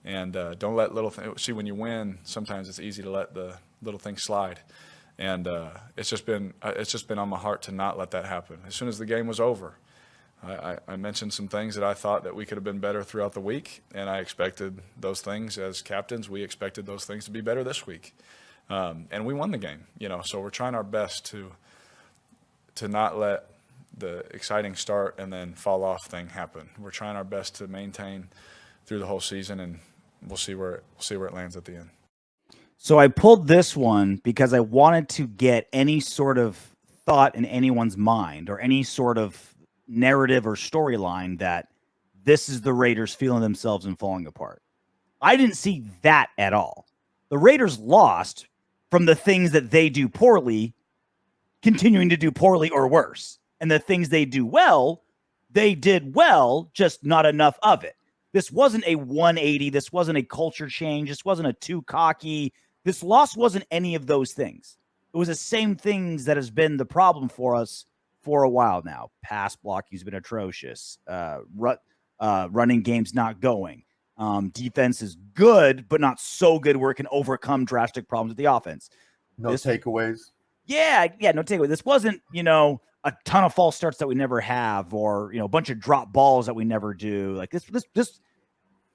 And don't let little things – see, when you win, sometimes it's easy to let the little things slide. And it's just been on my heart to not let that happen. As soon as the game was over, I mentioned some things that I thought that we could have been better throughout the week, and I expected those things as captains. We expected those things to be better this week. And we won the game, so we're trying our best to not let the exciting start and then fall off thing happen. We're trying our best to maintain through the whole season, and we'll see where it lands at the end. So I pulled this one because I wanted to get any sort of thought in anyone's mind or any sort of narrative or storyline that this is the Raiders feeling themselves and falling apart. I didn't see that at all. The Raiders lost from the things that they do poorly, continuing to do poorly or worse. And the things they do well, they did well, just not enough of it. This wasn't a 180. This wasn't a culture change. This wasn't a too cocky. This loss wasn't any of those things. It was the same things that has been the problem for us for a while now. Pass blocking's been atrocious. Running game's not going. Defense is good, but not so good where it can overcome drastic problems with the offense. No takeaways. Yeah, no takeaways. This wasn't, a ton of false starts that we never have, or a bunch of drop balls that we never do. Like this.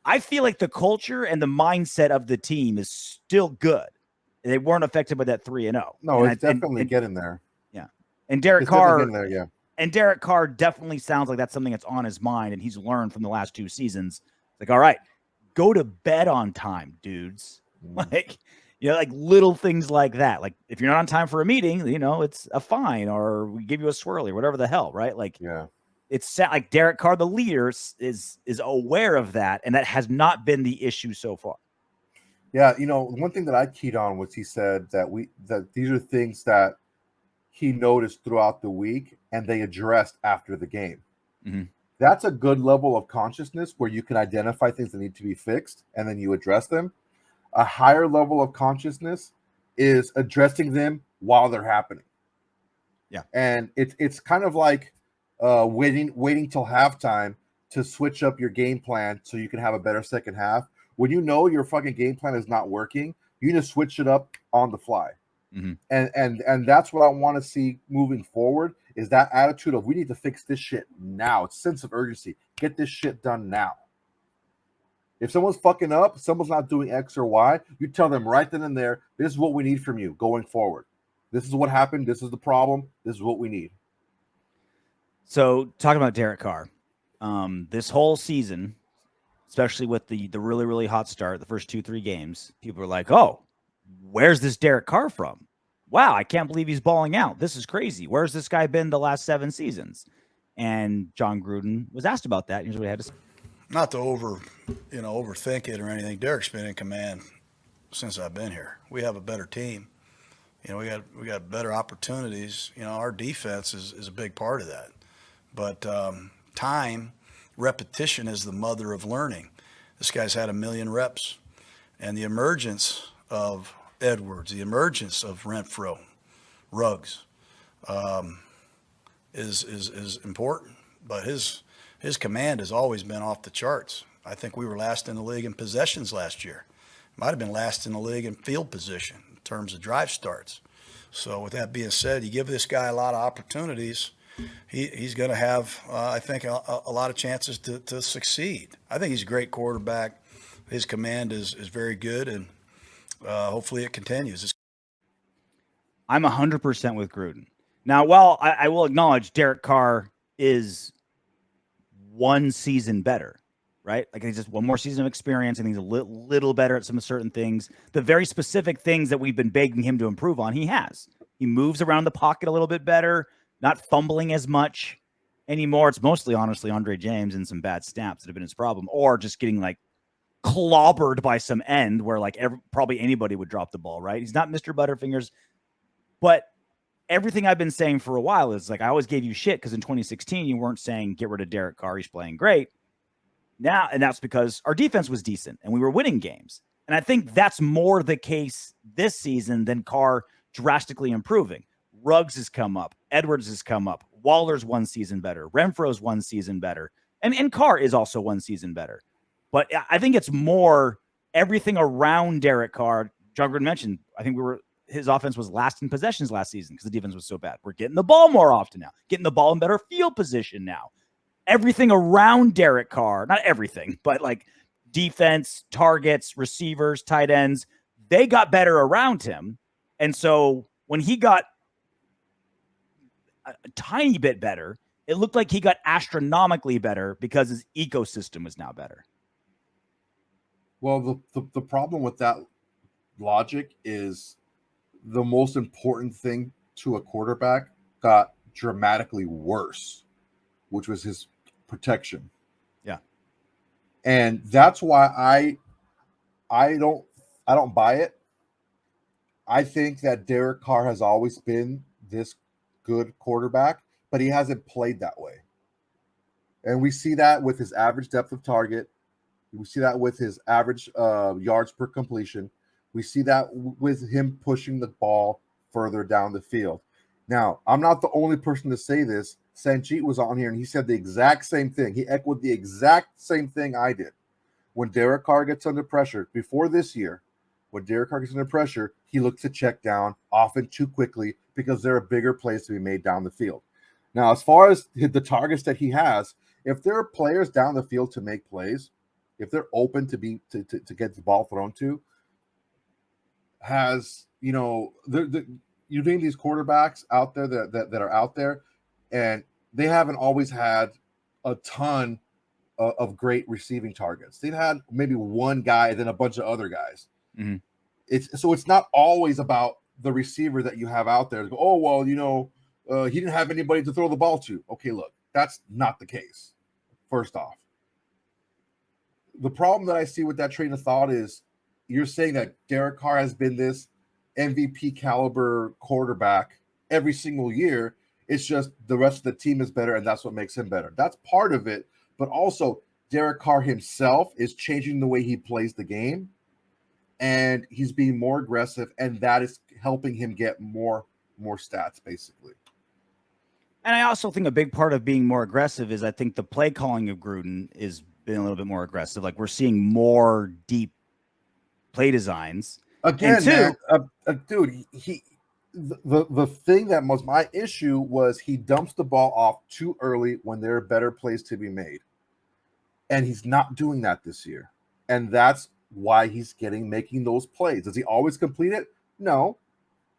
I feel like the culture and the mindset of the team is still good. They weren't affected by that 3-0. No, it's definitely getting there. Yeah, and Derek Carr. There, yeah. And Derek Carr definitely sounds like that's something that's on his mind, and he's learned from the last 2 seasons. Like, all right, go to bed on time, dudes. Like little things like that. Like, if you're not on time for a meeting, it's a fine, or we give you a swirly, or whatever the hell, right? Like, yeah, it's like Derek Carr, the leader, is aware of that, and that has not been the issue so far. Yeah, one thing that I keyed on was he said that these are things that he noticed throughout the week and they addressed after the game. Mm-hmm. That's a good level of consciousness where you can identify things that need to be fixed and then you address them. A higher level of consciousness is addressing them while they're happening. Yeah. And it's kind of like waiting till halftime to switch up your game plan so you can have a better second half. When you know your fucking game plan is not working, you need to switch it up on the fly. Mm-hmm. And that's what I want to see moving forward, is that attitude of, we need to fix this shit now. It's sense of urgency. Get this shit done now. If someone's fucking up, someone's not doing X or Y, you tell them right then and there, this is what we need from you going forward. This is what happened. This is the problem. This is what we need. So, talking about Derek Carr, this whole season, especially with the really, really hot start, the first 2-3 games, people are like, oh, where's this Derek Carr from? Wow, I can't believe he's balling out. This is crazy. Where's this guy been the last 7 seasons? And Jon Gruden was asked about that. Here's what he had to say. Not to overthink it or anything. Derek's been in command since I've been here. We have a better team. We got better opportunities. Our defense is a big part of that. But time, repetition is the mother of learning. This guy's had 1 million reps, and the emergence of Edwards, the emergence of Renfrow, Ruggs, is important. But his command has always been off the charts. I think we were last in the league in possessions last year. Might have been last in the league in field position in terms of drive starts. So with that being said, you give this guy a lot of opportunities, he's going to have, I think, a lot of chances to succeed. I think he's a great quarterback. His command is very good, and hopefully it continues. I'm 100% with Gruden. Now, while I will acknowledge Derek Carr is one season better, right? Like he's just one more season of experience, and he's a little better at some certain things. The very specific things that we've been begging him to improve on, he has. He moves around the pocket a little bit better, not fumbling as much anymore. It's mostly, honestly, Andre James and some bad snaps that have been his problem, or just getting like clobbered by some end where like probably anybody would drop the ball, right? He's not Mr. Butterfingers, but everything I've been saying for a while is like, I always gave you shit because in 2016, you weren't saying get rid of Derek Carr. He's playing great now. And that's because our defense was decent and we were winning games. And I think that's more the case this season than Carr drastically improving. Ruggs has come up. Edwards has come up. Waller's one season better. Renfro's one season better. And Carr is also one season better. But I think it's more everything around Derek Carr. Jon Gruden mentioned, I think his offense was last in possessions last season because the defense was so bad. We're getting the ball more often now, getting the ball in better field position now. Everything around Derek Carr, not everything, but like defense, targets, receivers, tight ends, they got better around him. And so when he got a tiny bit better, it looked like he got astronomically better because his ecosystem was now better. Well, the problem with that logic is the most important thing to a quarterback got dramatically worse, which was his protection. Yeah. And that's why I don't buy it. I think that Derek Carr has always been this good quarterback, but he hasn't played that way. And we see that with his average depth of target. We see that with his average yards per completion. We see that with him pushing the ball further down the field. Now, I'm not the only person to say this. Sanjeet was on here, and he said the exact same thing. He echoed the exact same thing I did. When Derek Carr gets under pressure, before this year, when Derek Carr gets under pressure, he looks to check down often too quickly because there are bigger plays to be made down the field. Now, as far as the targets that he has, if there are players down the field to make plays, if they're open to get the ball thrown to, you name these quarterbacks out there that are out there, and they haven't always had a ton of great receiving targets. They've had maybe one guy and then a bunch of other guys. Mm-hmm. It's not always about the receiver that you have out there. Go, oh, well, he didn't have anybody to throw the ball to. Okay, look, that's not the case, first off. The problem that I see with that train of thought is you're saying that Derek Carr has been this MVP caliber quarterback every single year. It's just the rest of the team is better, and that's what makes him better. That's part of it. But also, Derek Carr himself is changing the way he plays the game, and he's being more aggressive, and that is helping him get more stats, basically. And I also think a big part of being more aggressive is I think the play calling of Gruden is been a little bit more aggressive. Like we're seeing more deep play designs. Again, man, dude, the thing that was my issue was he dumps the ball off too early when there are better plays to be made. And he's not doing that this year. And that's why he's making those plays. Does he always complete it? No.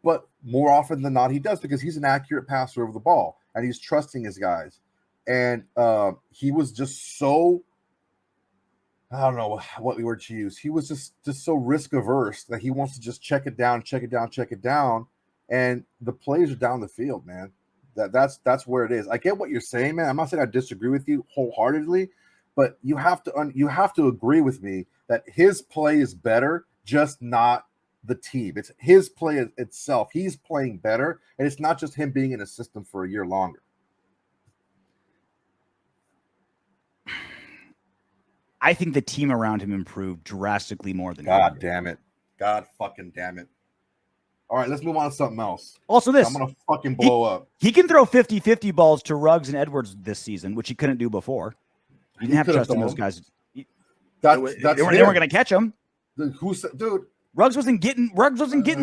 But more often than not, he does because he's an accurate passer of the ball and he's trusting his guys. And he was just so, I don't know what word to use. He was just so risk averse that he wants to just check it down. And the plays are down the field, man. That's where it is. I get what you're saying, man. I'm not saying I disagree with you wholeheartedly, but you have to agree with me that his play is better, just not the team. It's his play itself. He's playing better, and it's not just him being in a system for a year longer. I think the team around him improved drastically more than God damn it. God fucking damn it. All right, let's move on to something else. Also this. I'm going to fucking blow up. He can throw 50-50 balls to Ruggs and Edwards this season, which he couldn't do before. You didn't have could've trust in those thrown. guys. That's They weren't going to catch him. Who said, dude? Ruggs wasn't getting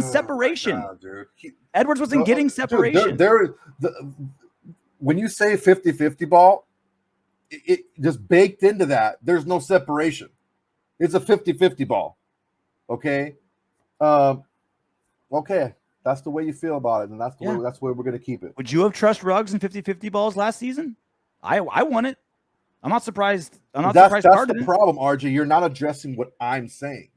separation. God, dude. Edwards wasn't getting separation. Dude, when you say 50-50 ball, it just baked into that. There's no separation. It's a 50-50 ball. Okay. Okay. That's the way you feel about it, and that's the way we're going to keep it. Would you have trust Ruggs in 50-50 balls last season? I won it. I'm not surprised. That's the problem, RJ. You're not addressing what I'm saying.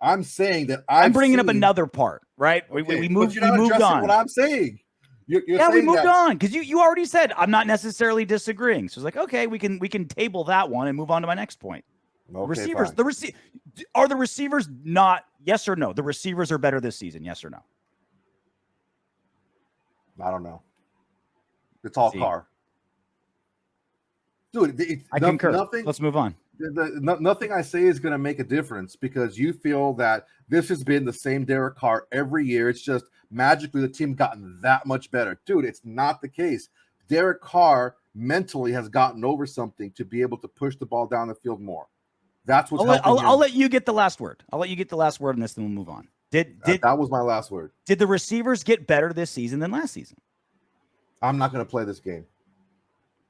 I'm saying that I'm bringing up another part, right? Okay, we moved. But you're not we moved on. What I'm saying. You're we moved that, on because you already said I'm not necessarily disagreeing. So it's like, okay, we can table that one and move on to my next point. Okay, receivers. fine. Are the receivers not? Yes or no? The receivers are better this season. Yes or no? I don't know. It's all Carr. Dude, I concur. Let's move on. Nothing I say is going to make a difference because you feel that this has been the same Derek Carr every year. It's just magically the team gotten that much better. Dude, it's not the case. Derek Carr mentally has gotten over something to be able to push the ball down the field more. That's what's helping him. I'll let you get the last word. I'll let you get the last word on this, then we'll move on. That was my last word. Did the receivers get better this season than last season? I'm not going to play this game.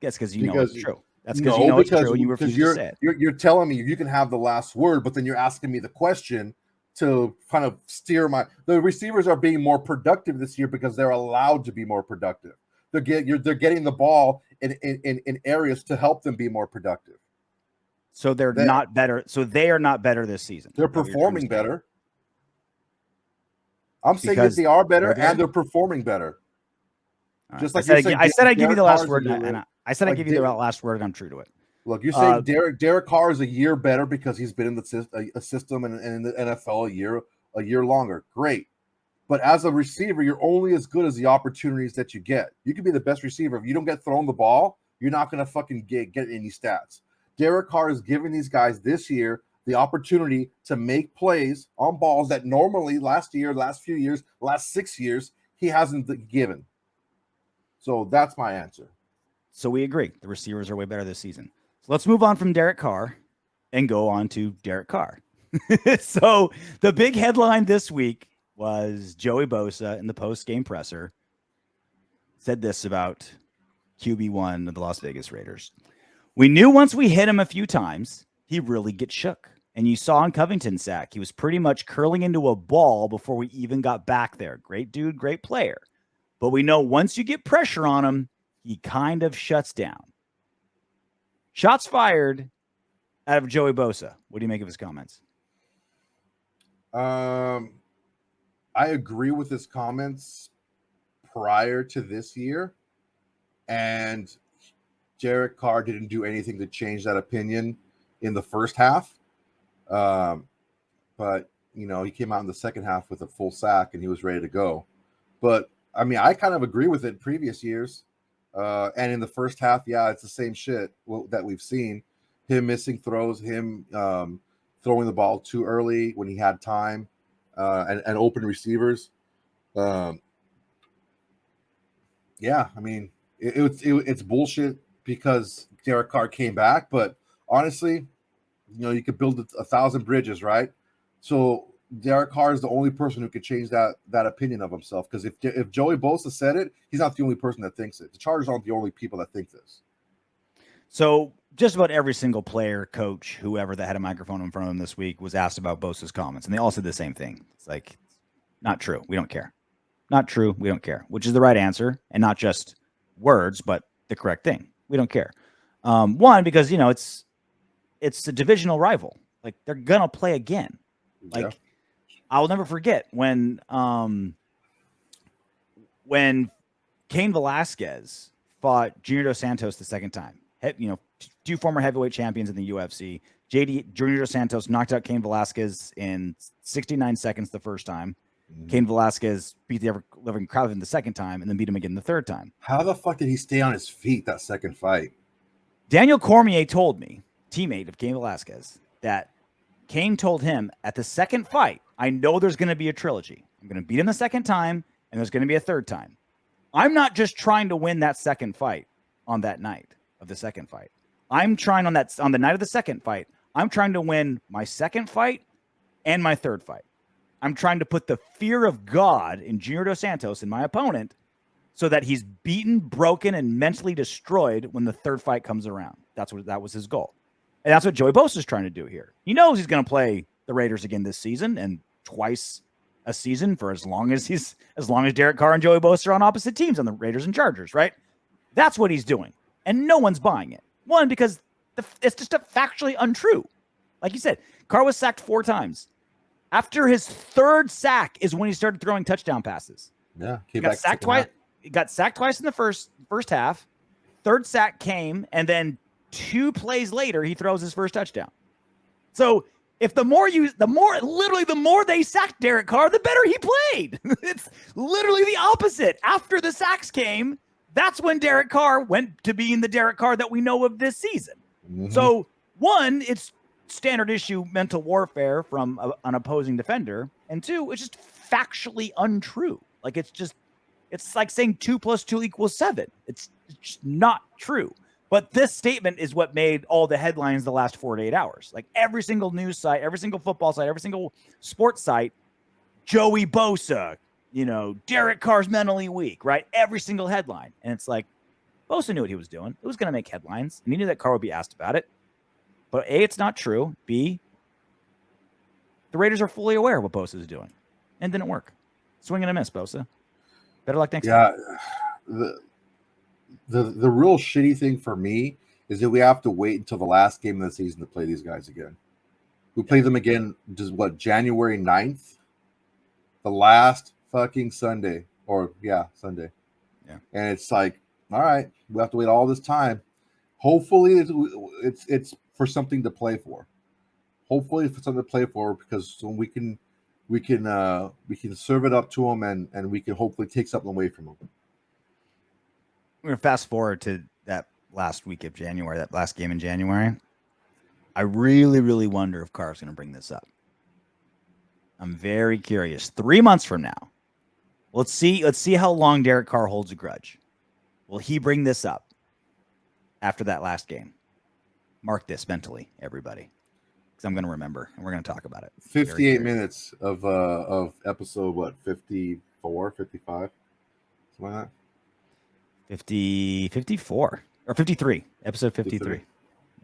Yes, because you know it's true. That's because you know it's true and you refuse to say it. You're telling me you can have the last word, but then you're asking me the question to kind of steer the receivers are being more productive this year because they're allowed to be more productive. They're getting the ball in areas to help them be more productive. So they're not better. So they are not better this season. They're performing better. I'm saying that they are better and they're performing better. Right. Just like I said, I'd give you the last word, and I said I'd give you the last word, and I'm true to it. Look, you're saying Derek Carr is a year better because he's been in a system and in the NFL a year longer. Great. But as a receiver, you're only as good as the opportunities that you get. You can be the best receiver. If you don't get thrown the ball, you're not going to fucking get any stats. Derek Carr is giving these guys this year the opportunity to make plays on balls that normally last year, last few years, last 6 years, he hasn't given. So that's my answer. So we agree. The receivers are way better this season. So let's move on from Derek Carr and go on to Derek Carr. So the big headline this week was Joey Bosa in the post-game presser said this about QB1 of the Las Vegas Raiders. We knew once we hit him a few times, he really gets shook. And you saw in Covington's sack, he was pretty much curling into a ball before we even got back there. Great dude, great player. But we know once you get pressure on him, he kind of shuts down. Shots fired out of Joey Bosa. What do you make of his comments? I agree with his comments prior to this year. And Derek Carr didn't do anything to change that opinion in the first half. But, he came out in the second half with a full sack and he was ready to go. But, I kind of agree with it previous years. And in the first half, it's the same shit that we've seen. Him missing throws, him throwing the ball too early when he had time, and open receivers. It's bullshit because Derek Carr came back. But honestly, you could build 1,000 bridges, right? So Derek Carr is the only person who could change that opinion of himself. Because if Joey Bosa said it, he's not the only person that thinks it. The Chargers aren't the only people that think this. So just about every single player, coach, whoever that had a microphone in front of them this week was asked about Bosa's comments. And they all said the same thing. It's like, not true. We don't care. Not true. We don't care. Which is the right answer. And not just words, but the correct thing. We don't care. One, because, it's a divisional rival. Like, they're going to play again. Like, I'll never forget when Cain Velasquez fought Junior Dos Santos the second time. Two former heavyweight champions in the UFC. Junior Dos Santos knocked out Cain Velasquez in 69 seconds the first time. Mm-hmm. Cain Velasquez beat the ever-living crowd in the second time and then beat him again the third time. How the fuck did he stay on his feet that second fight? Daniel Cormier told me, teammate of Cain Velasquez, that Cain told him at the second fight, I know there's going to be a trilogy. I'm going to beat him the second time, and there's going to be a third time. I'm not just trying to win that second fight on that night of the second fight. I'm trying on the night of the second fight, I'm trying to win my second fight and my third fight. I'm trying to put the fear of God in Junior Dos Santos in my opponent so that he's beaten, broken, and mentally destroyed when the third fight comes around. That was his goal. And that's what Joey Bosa is trying to do here. He knows he's going to play the Raiders again this season and twice a season for as long as Derek Carr and Joey Bosa are on opposite teams on the Raiders and Chargers, right? That's what he's doing. And no one's buying it. One, because it's just factually untrue. Like you said, Carr was sacked 4 times. After his third sack is when he started throwing touchdown passes. Yeah, he got sacked twice. He got sacked twice in the first half. Third sack came, and then 2 plays later, he throws his first touchdown. So if the more they sacked Derek Carr, the better he played. It's literally the opposite. After the sacks came, that's when Derek Carr went to being the Derek Carr that we know of this season. Mm-hmm. So one, it's standard issue mental warfare from an opposing defender, and 2, it's just factually untrue. Like it's like saying 2 + 2 = 7. It's just not true. But this statement is what made all the headlines the last 48 hours. Like every single news site, every single football site, every single sports site, Joey Bosa, Derek Carr's mentally weak, right? Every single headline. And it's like, Bosa knew what he was doing. It was going to make headlines, and he knew that Carr would be asked about it. But A, it's not true. B, the Raiders are fully aware of what Bosa is doing. And it didn't work. Swing and a miss, Bosa. Better luck next time. Yeah. The real shitty thing for me is that we have to wait until the last game of the season to play these guys again. We play them again, January 9th? The last fucking Sunday. Sunday. Yeah. And it's like, all right, we have to wait all this time. Hopefully it's for something to play for. Hopefully for something to play for, because so we can serve it up to them and we can hopefully take something away from them. We're going to fast forward to that last week of January, that last game in January. I really, really wonder if Carr's going to bring this up. I'm very curious. 3 months from now, let's see how long Derek Carr holds a grudge. Will he bring this up after that last game? Mark this mentally, everybody, because I'm going to remember, and we're going to talk about it. 58 minutes of episode, 54, 55? Something like that? 54 or 53, episode 53.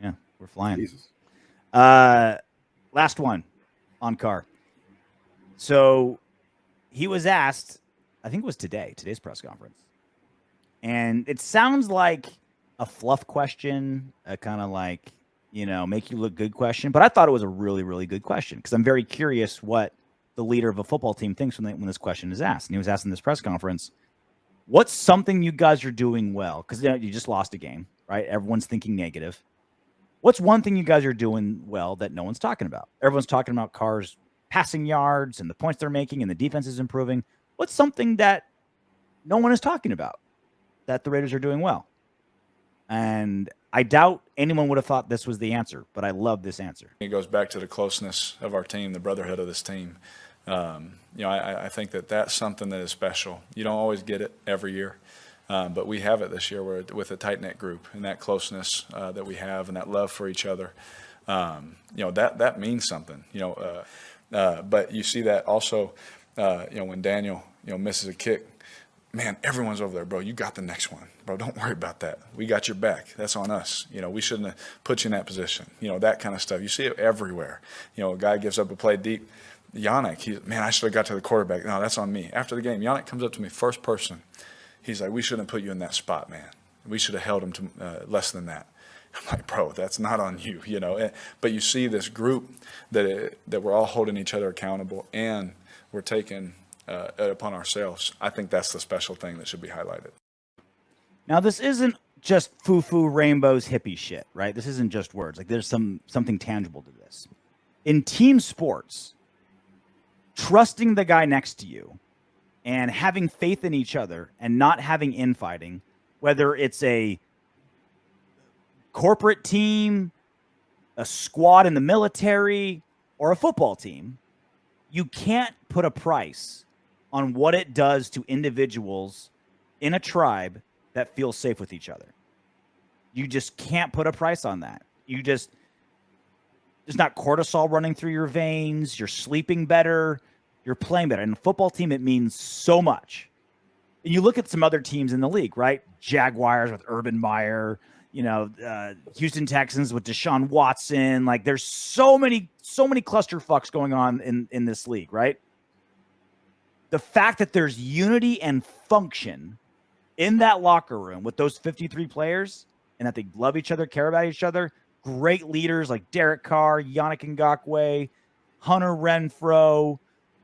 Yeah, we're flying. Jesus. Last one on Carr. So he was asked, I think it was today's press conference, and it sounds like a fluff question, a kind of like, make you look good question. But I thought it was a really, really good question, because I'm very curious what the leader of a football team thinks when this question is asked. And he was asked in this press conference, what's something you guys are doing well? Because you just lost a game, right? Everyone's thinking negative. What's one thing you guys are doing well that no one's talking about? Everyone's talking about Carr's passing yards and the points they're making and the defense is improving. What's something that no one is talking about that the Raiders are doing well? And I doubt anyone would have thought this was the answer, but I love this answer. It goes back to the closeness of our team, the brotherhood of this team. I think that's something that is special. You don't always get it every year, but we have it this year with a tight-knit group, and that closeness that we have and that love for each other. That means something. But you see that also, when Daniel misses a kick, man, everyone's over there, bro. You got the next one, bro. Don't worry about that. We got your back. That's on us. We shouldn't have put you in that position. That kind of stuff. You see it everywhere. A guy gives up a play deep. Yannick, I should have got to the quarterback. No, that's on me. After the game, Yannick comes up to me, first person. He's like, we shouldn't have put you in that spot, man. We should have held him to less than that. I'm like, bro, that's not on you, But you see this group that we're all holding each other accountable, and we're taking it upon ourselves. I think that's the special thing that should be highlighted. Now, this isn't just foo-foo rainbows hippie shit, right? This isn't just words. Like, there's something tangible to this. In team sports, trusting the guy next to you and having faith in each other and not having infighting, whether it's a corporate team, a squad in the military, or a football team, you can't put a price on what it does to individuals in a tribe that feel safe with each other. You just can't put a price on that. There's not cortisol running through your veins. You're sleeping better. You're playing better. And a football team, it means so much. And you look at some other teams in the league, right? Jaguars with Urban Meyer, Houston Texans with Deshaun Watson. Like, there's so many clusterfucks going on in this league, right? The fact that there's unity and function in that locker room with those 53 players and that they love each other, care about each other, great leaders like Derek Carr, Yannick Ngakoue, Hunter Renfrow,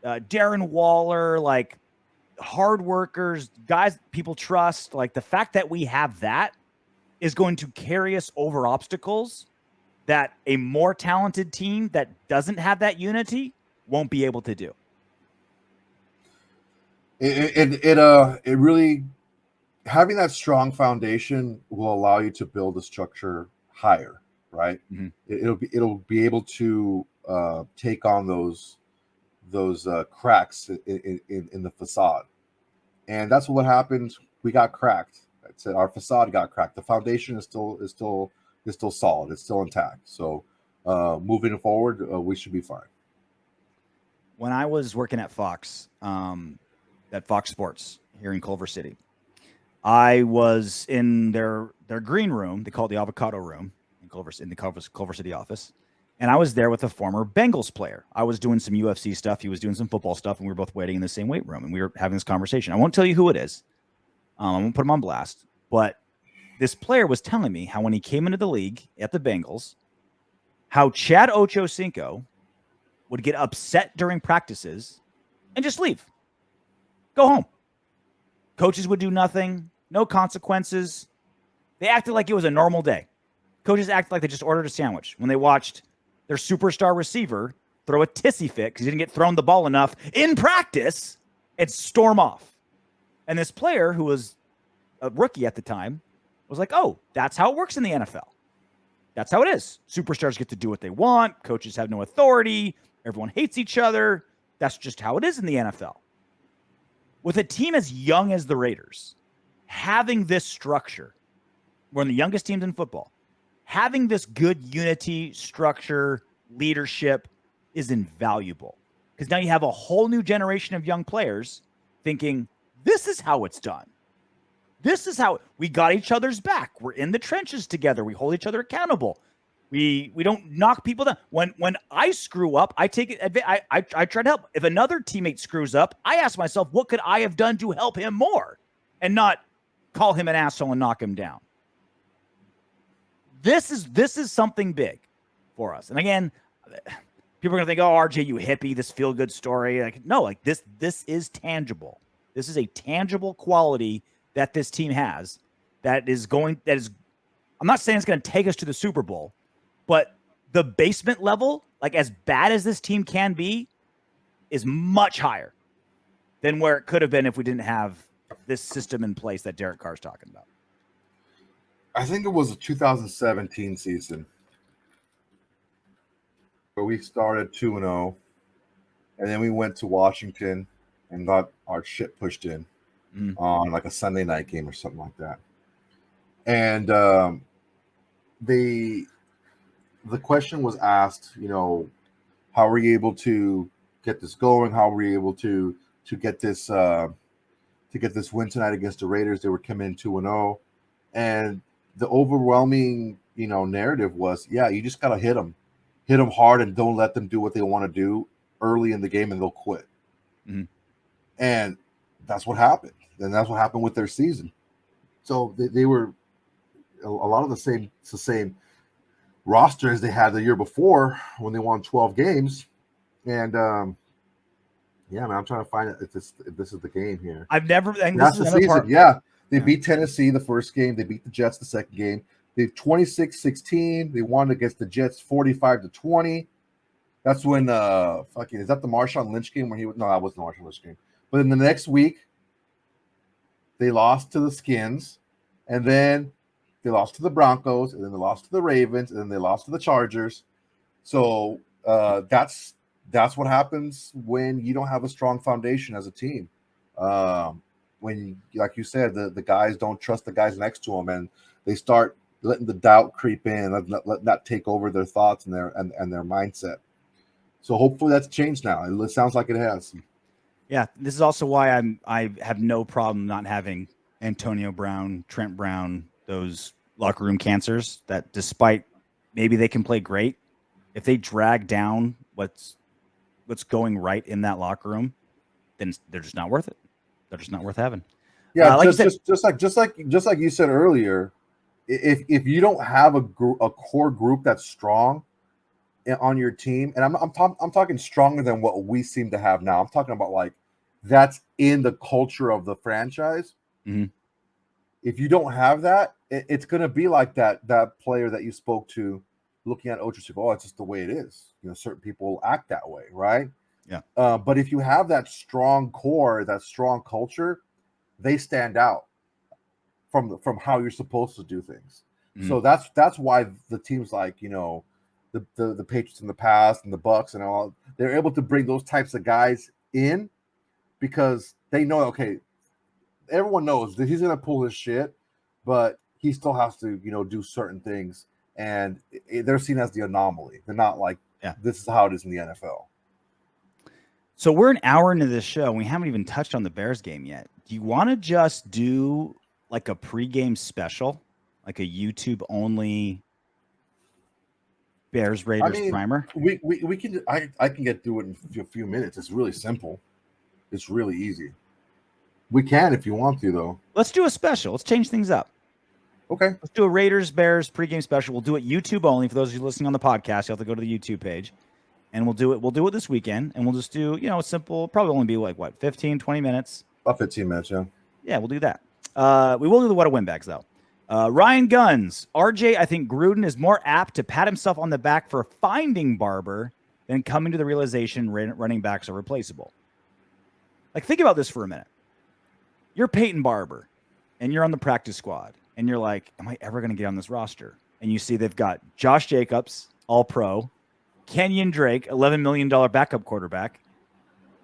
Darren Waller, like hard workers, guys people trust. Like, the fact that we have that is going to carry us over obstacles that a more talented team that doesn't have that unity won't be able to do. It really, having that strong foundation will allow you to build the structure higher, right? Mm-hmm. It'll be able to take on those cracks in the facade, and that's what happened. We got cracked. I said our facade got cracked. The foundation is still solid. It's still intact. So moving forward, we should be fine. When I was working at Fox, at Fox Sports here in Culver City, I was in their green room. They call it the avocado room in the Culver City office. And I was there with a former Bengals player. I was doing some UFC stuff. He was doing some football stuff, and we were both waiting in the same weight room, and we were having this conversation. I won't tell you who it is. I won't put him on blast. But this player was telling me how when he came into the league at the Bengals, how Chad Ochocinco would get upset during practices and just leave. Go home. Coaches would do nothing. No consequences. They acted like it was a normal day. Coaches acted like they just ordered a sandwich when they watched their superstar receiver throw a tissy fit because he didn't get thrown the ball enough in practice and storm off. And this player, who was a rookie at the time, was like, oh, that's how it works in the NFL. That's how it is. Superstars get to do what they want. Coaches have no authority. Everyone hates each other. That's just how it is in the NFL. With a team as young as the Raiders, having this structure, we're one of the youngest teams in football, having this good unity, structure, leadership is invaluable. Because now you have a whole new generation of young players thinking, this is how it's done. This is how we got each other's back. We're in the trenches together. We hold each other accountable. We don't knock people down. When I screw up, I take it. I try to help. If another teammate screws up, I ask myself, what could I have done to help him more, and not call him an asshole and knock him down. This is something big for us. And again, people are gonna think, oh, RJ, you hippie, this feel good story. Like, no, like this is tangible. This is a tangible quality that this team has that is, I'm not saying it's going to take us to the Super Bowl, but the basement level, like as bad as this team can be, is much higher than where it could have been if we didn't have this system in place that Derek Carr's talking about. I think it was a 2017 season where we started 2-0, and then we went to Washington and got our shit pushed in on like a Sunday night game or something like that. And the question was asked, how were you able to get this going? How were you able to get this win tonight against the Raiders? They were coming in 2-0, and the overwhelming narrative was, yeah, you just gotta hit them hard and don't let them do what they want to do early in the game, and they'll quit. Mm-hmm. And that's what happened. And that's what happened with their season. So they were a lot of the same roster as they had the year before when they won 12 games. And yeah, man, I'm trying to find it if this is the game here. That's the season. Part. Yeah. They beat Tennessee the first game. They beat the Jets the second game. They 26-16. They won against the Jets 45-20. That's when is that the Marshawn Lynch game where no, that wasn't the Marshawn Lynch game. But in the next week, they lost to the Skins, and then they lost to the Broncos, and then they lost to the Ravens, and then they lost to the Chargers. So that's what happens when you don't have a strong foundation as a team. When, like you said, the guys don't trust the guys next to them, and they start letting the doubt creep in, letting that take over their thoughts and their mindset. So hopefully that's changed now. It sounds like it has. Yeah, this is also why I have no problem not having Antonio Brown, Trent Brown, those locker room cancers that despite maybe they can play great, if they drag down what's going right in that locker room, then they're just not worth it. They're just not worth having. Yeah, like just like you said earlier, if you don't have a core group that's strong on your team, and I'm talking stronger than what we seem to have now. I'm talking about like that's in the culture of the franchise. Mm-hmm. If you don't have that, it's going to be like that player that you spoke to, looking at Ocho. Oh, it's just the way it is. You know, certain people act that way, right? Yeah. But if you have that strong core, that strong culture, they stand out from how you're supposed to do things. Mm-hmm. So that's why the teams like, you know, the Patriots in the past and the Bucks and all, they're able to bring those types of guys in because they know, okay, everyone knows that he's going to pull his shit, but he still has to, you know, do certain things, and they're seen as the anomaly. They're not like, this is how it is in the NFL. So we're an hour into this show, and we haven't even touched on the Bears game yet. Do you want to just do like a pregame special, like a YouTube only Bears Raiders primer? We can. I can get through it in a few minutes. It's really simple. It's really easy. We can if you want to, though. Let's do a special. Let's change things up. Okay. Let's do a Raiders Bears pregame special. We'll do it YouTube only. For those of you listening on the podcast, you have to go to the YouTube page. And we'll do it this weekend. And we'll just do, you know, a simple, probably only be like, 15, 20 minutes? About 15 minutes, yeah. Yeah, we'll do that. We will do the What a Windbags, though. Ryan Guns. RJ, I think Gruden is more apt to pat himself on the back for finding Barber than coming to the realization running backs are replaceable. Like, think about this for a minute. You're Peyton Barber, and you're on the practice squad, and you're like, am I ever going to get on this roster? And you see they've got Josh Jacobs, all-pro, Kenyon Drake, $11 million backup quarterback,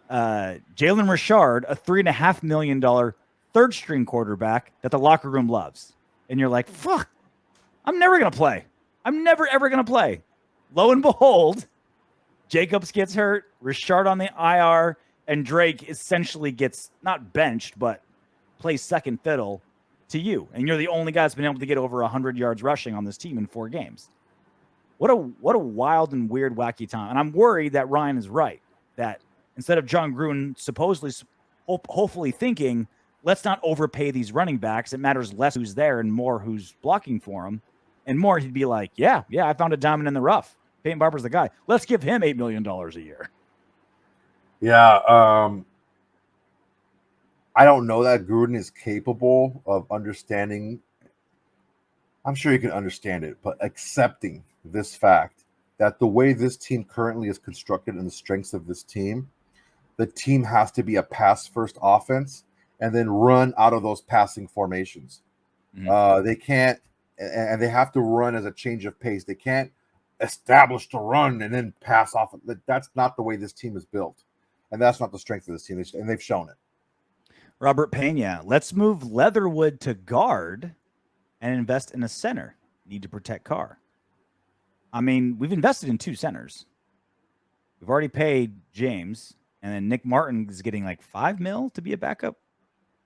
Jalen Richard, a $3.5 million third-string quarterback that the locker room loves. And you're like, fuck, I'm never going to play. I'm never, ever going to play. Lo and behold, Jacobs gets hurt, Richard on the IR, and Drake essentially gets not benched, but plays second fiddle to you. And you're the only guy that's been able to get over 100 yards rushing on this team in 4 games. What a wild and weird, wacky time. And I'm worried that Ryan is right, that instead of Jon Gruden supposedly, hopefully thinking, let's not overpay these running backs. It matters less who's there and more who's blocking for him. And more, he'd be like, yeah, I found a diamond in the rough. Peyton Barber's the guy. Let's give him $8 million a year. Yeah, I don't know that Gruden is capable of understanding. I'm sure he can understand it, but accepting this fact that the way this team currently is constructed and the strengths of this team, the team has to be a pass-first offense and then run out of those passing formations. Mm-hmm. They can't, and they have to run as a change of pace. They can't establish the run and then pass off. That's not the way this team is built, and that's not the strength of this team, and they've shown it. Robert Pena, let's move Leatherwood to guard and invest in a center. Need to protect Carr. I mean, we've invested in 2 centers. We've already paid James, and then Nick Martin is getting like $5 million to be a backup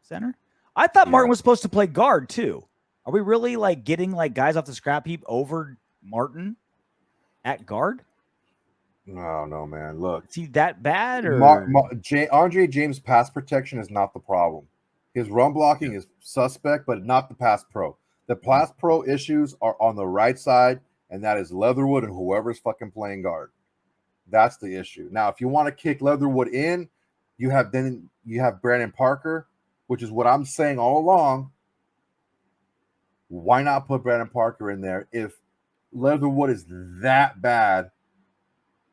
center. I thought Martin was supposed to play guard too. Are we really like getting like guys off the scrap heap over Martin at guard? No, man. Look, is he that bad? Or Andre James' pass protection is not the problem. His run blocking is suspect, but not the pass pro. The pass pro issues are on the right side, and that is Leatherwood and whoever's fucking playing guard. That's the issue. Now, if you want to kick Leatherwood in, you have Brandon Parker, which is what I'm saying all along. Why not put Brandon Parker in there if Leatherwood is that bad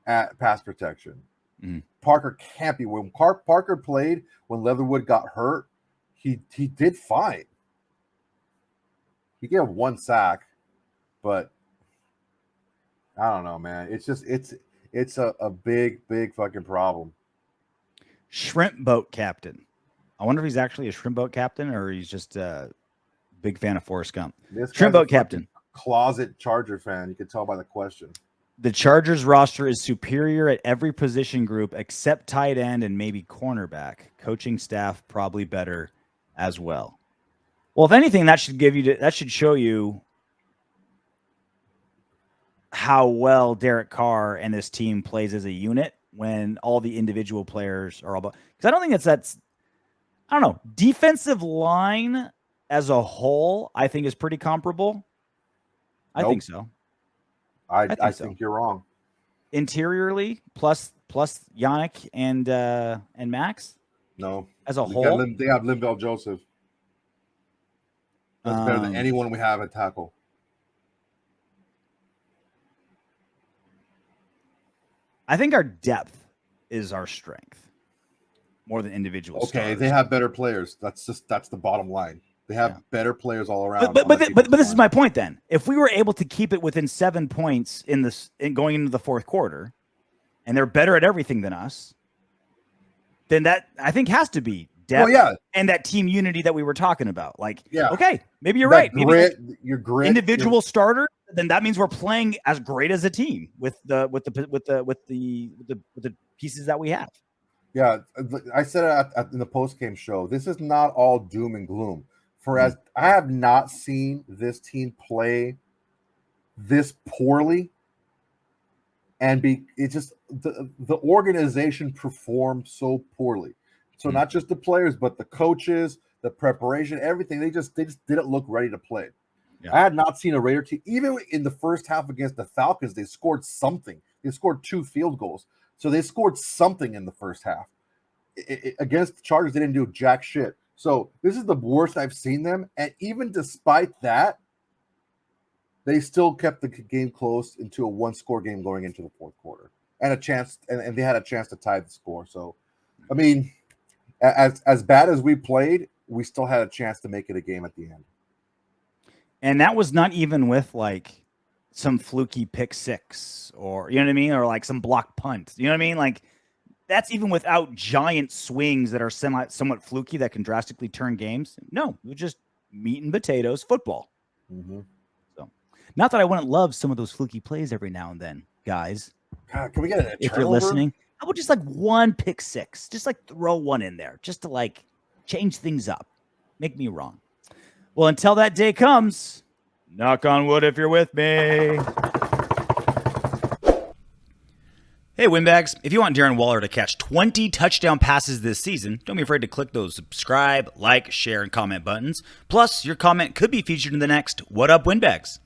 at pass protection? Mm-hmm. Parker can't be. When Parker played, when Leatherwood got hurt, he did fine. He gave 1 sack, but I don't know, man. It's just it's a big fucking problem. Shrimp boat captain. I wonder if he's actually a shrimp boat captain or he's just a big fan of Forrest Gump. Shrimp boat captain. closet Charger fan. You can tell by the question. The Chargers roster is superior at every position group except tight end and maybe cornerback. Coaching staff probably better as well. Well, if anything, that should show you how well Derek Carr and this team plays as a unit when all the individual players are all about. Because I don't think that's I don't know. Defensive line as a whole, I think is pretty comparable. I think so. I think you're wrong. Interiorly, plus Yannick and Max. No, as a whole, they have Linval Joseph. That's better than anyone we have at tackle. I think our depth is our strength more than individual. Okay, stars. they have better players. That's the bottom line. They have better players all around. But this is my point. Then, if we were able to keep it within 7 points in going into the fourth quarter, and they're better at everything than us, then that I think has to be depth and that team unity that we were talking about. Okay, maybe you're right. Maybe your grit, individual starter. Then that means we're playing as great as a team with the pieces that we have. Yeah, I said it in the post-game show. This is not all doom and gloom. I have not seen this team play this poorly, and it's just the organization performed so poorly. So not just the players, but the coaches, the preparation, everything. They just didn't look ready to play. Yeah. I had not seen a Raider team, even in the first half against the Falcons, they scored something. They scored 2 field goals. So they scored something in the first half. Against the Chargers, they didn't do jack shit. So this is the worst I've seen them. And even despite that, they still kept the game close into a 1-score game going into the fourth quarter. And they had a chance to tie the score. So, I mean, as bad as we played, we still had a chance to make it a game at the end. And that was not even with some fluky pick six or, you know what I mean? Or some block punt. You know what I mean? That's even without giant swings that are somewhat fluky that can drastically turn games. No, it was just meat and potatoes football. Mm-hmm. So, not that I wouldn't love some of those fluky plays every now and then, guys. God, can we get an if you're listening? How about just one pick six? Just throw one in there just to change things up. Make me wrong. Well, until that day comes, knock on wood if you're with me. Hey, Windbags, if you want Darren Waller to catch 20 touchdown passes this season, don't be afraid to click those subscribe, like, share, and comment buttons. Plus, your comment could be featured in the next What Up, Windbags?